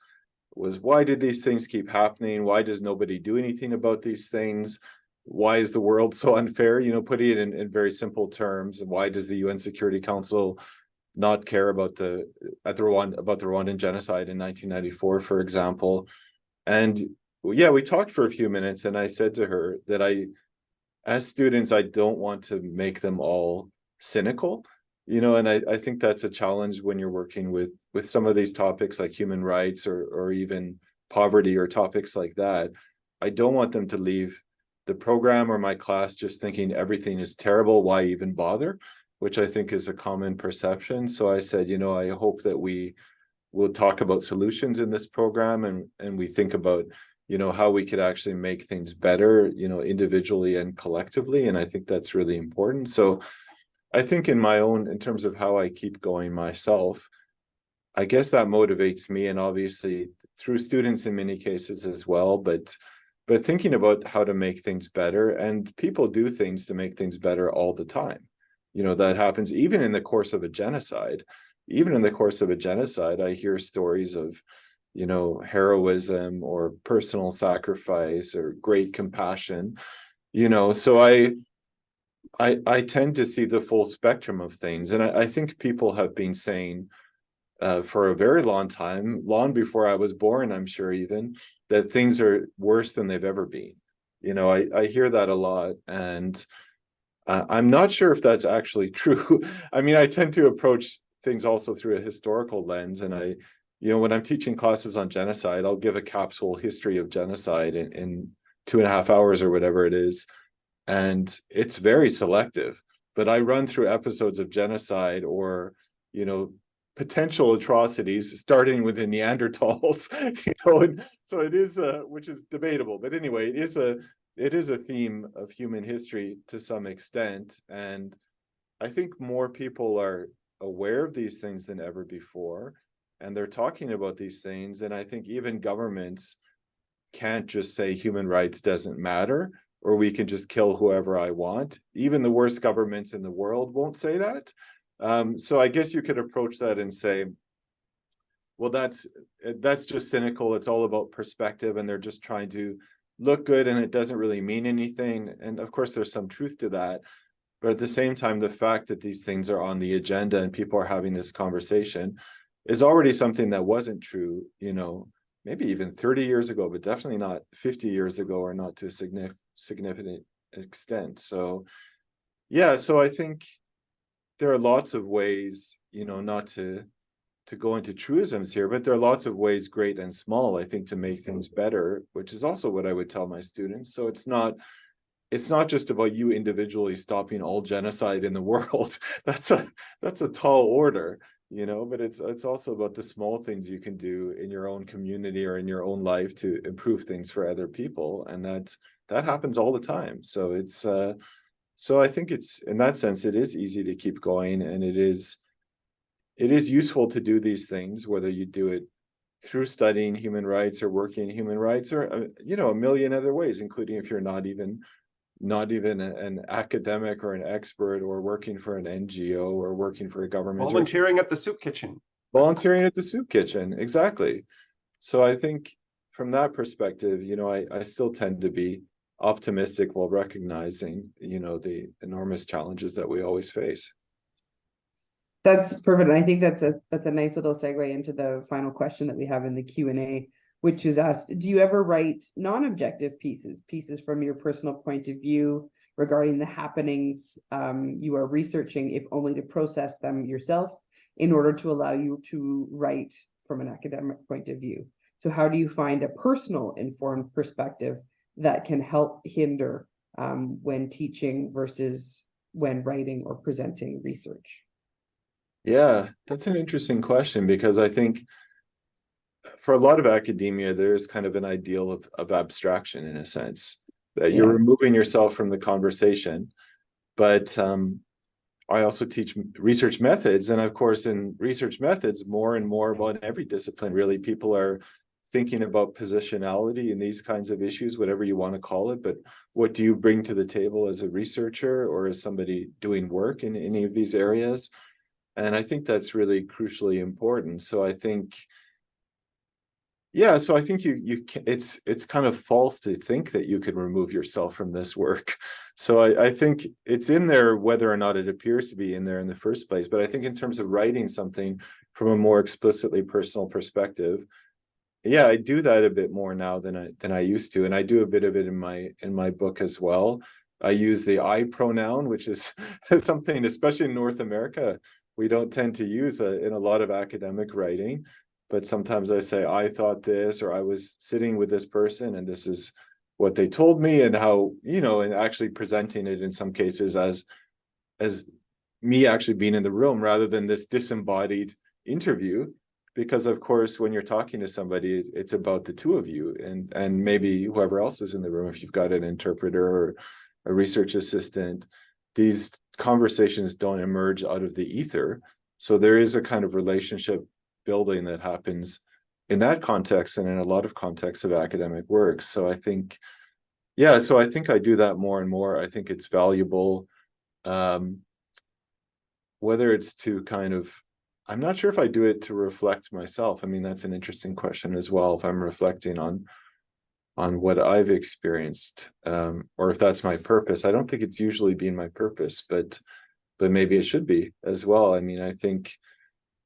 why did these things keep happening? Why does nobody do anything about these things? Why is the world so unfair? You know, putting it in very simple terms. And why does the UN Security Council not care about the Rwandan genocide in 1994, for example? And yeah, we talked for a few minutes, and I said to her that as students, I don't want to make them all cynical, you know, and I think that's a challenge when you're working with some of these topics like human rights or even poverty or topics like that. I don't want them to leave the program or my class just thinking everything is terrible, why even bother, which I think is a common perception. So I said, you know, I hope that we will talk about solutions in this program, and we think about, you know, how we could actually make things better, you know, individually and collectively. And I think that's really important. So I think in terms of how I keep going myself, I guess that motivates me, and obviously through students in many cases as well, but thinking about how to make things better, and people do things to make things better all the time. That happens even in the course of a genocide. Even in the course of a genocide, I hear stories of, heroism or personal sacrifice or great compassion. So I tend to see the full spectrum of things. And I think people have been saying for a very long time, long before I was born, I'm sure even, that things are worse than they've ever been. I hear that a lot, and I'm not sure if that's actually true. I mean, I tend to approach things also through a historical lens, and when I'm teaching classes on genocide, I'll give a capsule history of genocide in 2.5 hours or whatever it is. And it's very selective, but I run through episodes of genocide or, potential atrocities starting with the Neanderthals, and so it is, which is debatable, but anyway, it is a theme of human history to some extent. And I think more people are aware of these things than ever before, and they're talking about these things. And I think even governments can't just say human rights doesn't matter, or we can just kill whoever I want. Even the worst governments in the world won't say that. So I guess you could approach that and say, well, that's just cynical. It's all about perspective, and they're just trying to look good, and it doesn't really mean anything. And of course, there's some truth to that. But at the same time, the fact that these things are on the agenda and people are having this conversation is already something that wasn't true, maybe even 30 years ago, but definitely not 50 years ago, or not to a significant extent. So, yeah, so I think there are lots of ways, not to go into truisms here, but there are lots of ways, great and small, I think, to make things better, which is also what I would tell my students. So it's not just about you individually stopping all genocide in the world. That's a tall order. But it's also about the small things you can do in your own community or in your own life to improve things for other people, and that happens all the time. So so I think it's, in that sense, it is easy to keep going, and it is useful to do these things, whether you do it through studying human rights or working in human rights, or a million other ways, including if you're not even an academic or an expert, or working for an NGO, or working for a government. Volunteering at the soup kitchen. Volunteering at the soup kitchen, exactly. So I think from that perspective, I still tend to be optimistic while recognizing, the enormous challenges that we always face. That's perfect. And I think that's a nice little segue into the final question that we have in the Q&A, which is asked, do you ever write non-objective pieces from your personal point of view regarding the happenings you are researching, if only to process them yourself in order to allow you to write from an academic point of view? So how do you find a personal informed perspective that can help hinder when teaching versus when writing or presenting research? Yeah, that's an interesting question, because I think for a lot of academia, there's kind of an ideal of abstraction, in a sense, that you're removing yourself from the conversation. But I also teach research methods. And of course, in research methods, more and more about every discipline, really, people are thinking about positionality and these kinds of issues, whatever you want to call it. But what do you bring to the table as a researcher or as somebody doing work in any of these areas? And I think that's really crucially important. So I think, it's kind of false to think that you can remove yourself from this work. So I think it's in there, whether or not it appears to be in there in the first place. But I think in terms of writing something from a more explicitly personal perspective, I do that a bit more now than I used to. And I do a bit of it in my book as well. I use the I pronoun, which is something, especially in North America, we don't tend to use in a lot of academic writing. But sometimes I say, I thought this, or I was sitting with this person, and this is what they told me, and how, and actually presenting it in some cases as me actually being in the room rather than this disembodied interview. Because of course, when you're talking to somebody, it's about the two of you, and maybe whoever else is in the room, if you've got an interpreter or a research assistant. these conversations don't emerge out of the ether. So there is a kind of relationship building that happens in that context and in a lot of contexts of academic work. So I think, yeah, so I think I do that more and more. I think it's valuable. Whether it's to kind of, I'm not sure if I do it to reflect myself. I mean, that's an interesting question as well. If I'm reflecting on what I've experienced, or if that's my purpose. I don't think it's usually been my purpose, but maybe it should be as well. I mean, I think,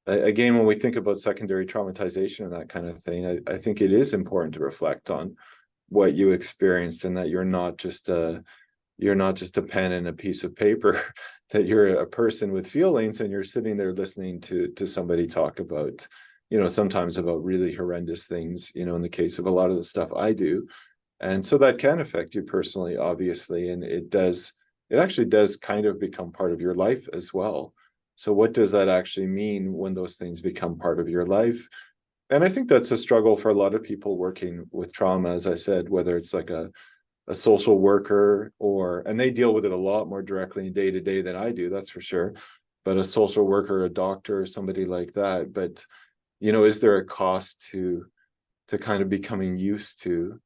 again, when we think about secondary traumatization and that kind of thing, I think it is important to reflect on what you experienced, and that you're not just a pen and a piece of paper, that you're a person with feelings, and you're sitting there listening to somebody talk about, sometimes about really horrendous things, in the case of a lot of the stuff I do. And so that can affect you personally, obviously, and it actually does kind of become part of your life as well. So what does that actually mean when those things become part of your life? And I think that's a struggle for a lot of people working with trauma, as I said, whether it's like a social worker, and they deal with it a lot more directly day to day than I do, that's for sure. But a social worker, a doctor, somebody like that. But, is there a cost to kind of becoming used to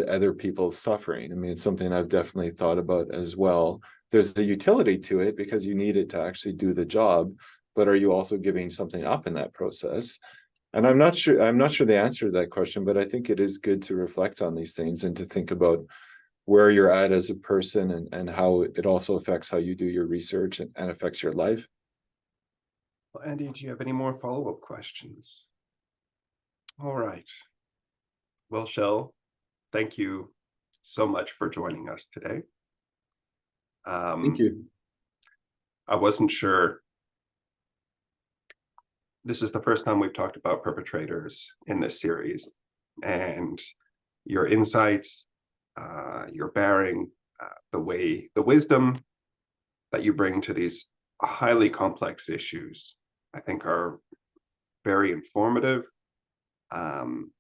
other people's suffering? I mean, it's something I've definitely thought about as well. There's the utility to it because you need it to actually do the job, but are you also giving something up in that process? And I'm not sure the answer to that question, but I think it is good to reflect on these things and to think about where you're at as a person, and how it also affects how you do your research and affects your life. Well, Andy, do you have any more follow-up questions? All right. Well, Kjell, thank you so much for joining us today. Thank you. I wasn't sure. This is the first time we've talked about perpetrators in this series, and your insights, your bearing, the wisdom that you bring to these highly complex issues, I think are very informative. And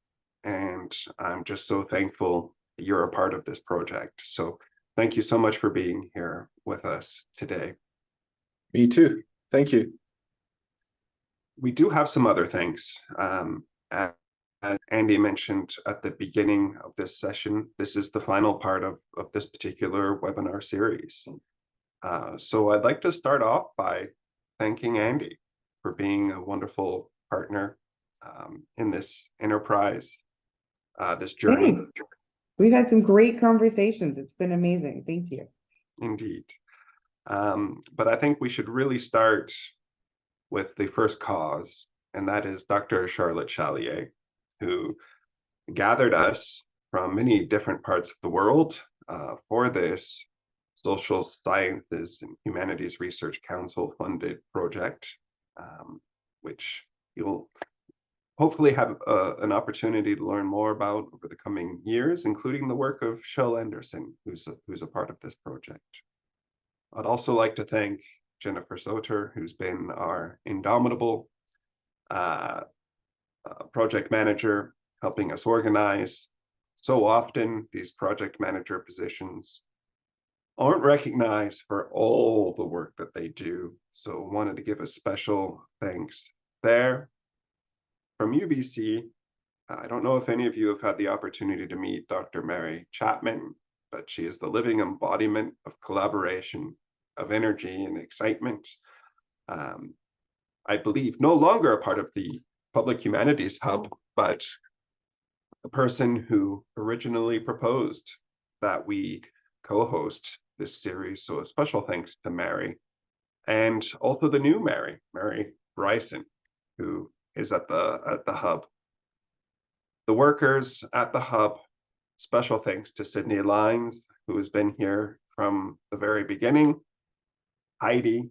I'm just so thankful you're a part of this project. So thank you so much for being here with us today. Me too. Thank you. We do have some other things. As Andy mentioned at the beginning of this session, this is the final part of this particular webinar series. So I'd like to start off by thanking Andy for being a wonderful partner in this enterprise, this journey. Thanks. We've had some great conversations. It's been amazing. Thank you. Indeed. But I think we should really start with the first cause, and that is Dr. Charlotte Chalier, who gathered us from many different parts of the world for this Social Sciences and Humanities Research Council funded project, which you'll hopefully have an opportunity to learn more about over the coming years, including the work of Kjell Anderson, who's a part of this project. I'd also like to thank Jennifer Soter, who's been our indomitable project manager, helping us organize. So often these project manager positions aren't recognized for all the work that they do. So wanted to give a special thanks there. From UBC, I don't know if any of you have had the opportunity to meet Dr. Mary Chapman, but she is the living embodiment of collaboration, of energy and excitement. I believe no longer a part of the Public Humanities Hub, but a person who originally proposed that we co-host this series. So a special thanks to Mary, and also the new Mary Bryson, who is at the Hub. The workers at the Hub, special thanks to Sydney Lines, who has been here from the very beginning, Heidi,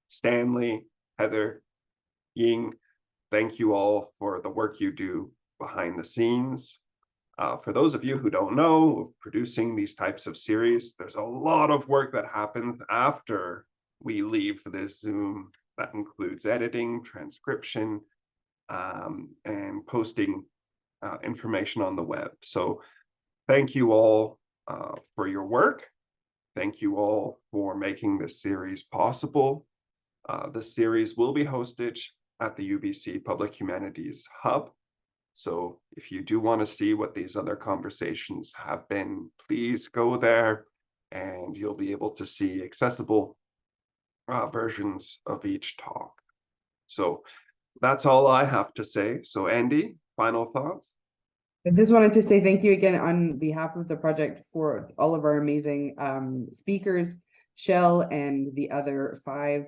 Stanley, Heather, Ying. Thank you all for the work you do behind the scenes. For those of you who don't know, of producing these types of series, there's a lot of work that happens after we leave this Zoom. That includes editing, transcription, and posting information on the web. So thank you all for your work. thank you all for making this series possible. This series will be hosted at the UBC Public Humanities Hub. So if you do want to see what these other conversations have been, please go there and you'll be able to see accessible versions of each talk. So that's all I have to say. So Andy, final thoughts? I just wanted to say thank you again on behalf of the project for all of our amazing speakers, Kjell and the other 5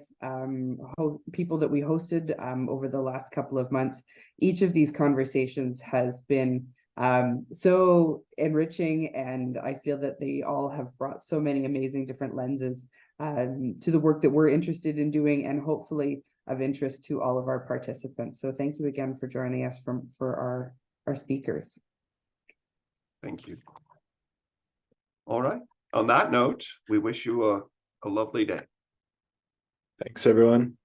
people that we hosted over the last couple of months. Each of these conversations has been so enriching, and I feel that they all have brought so many amazing different lenses to the work that we're interested in doing, and hopefully of interest to all of our participants. So thank you again for joining us for our speakers. Thank you. All right. On that note, we wish you a lovely day. Thanks, everyone.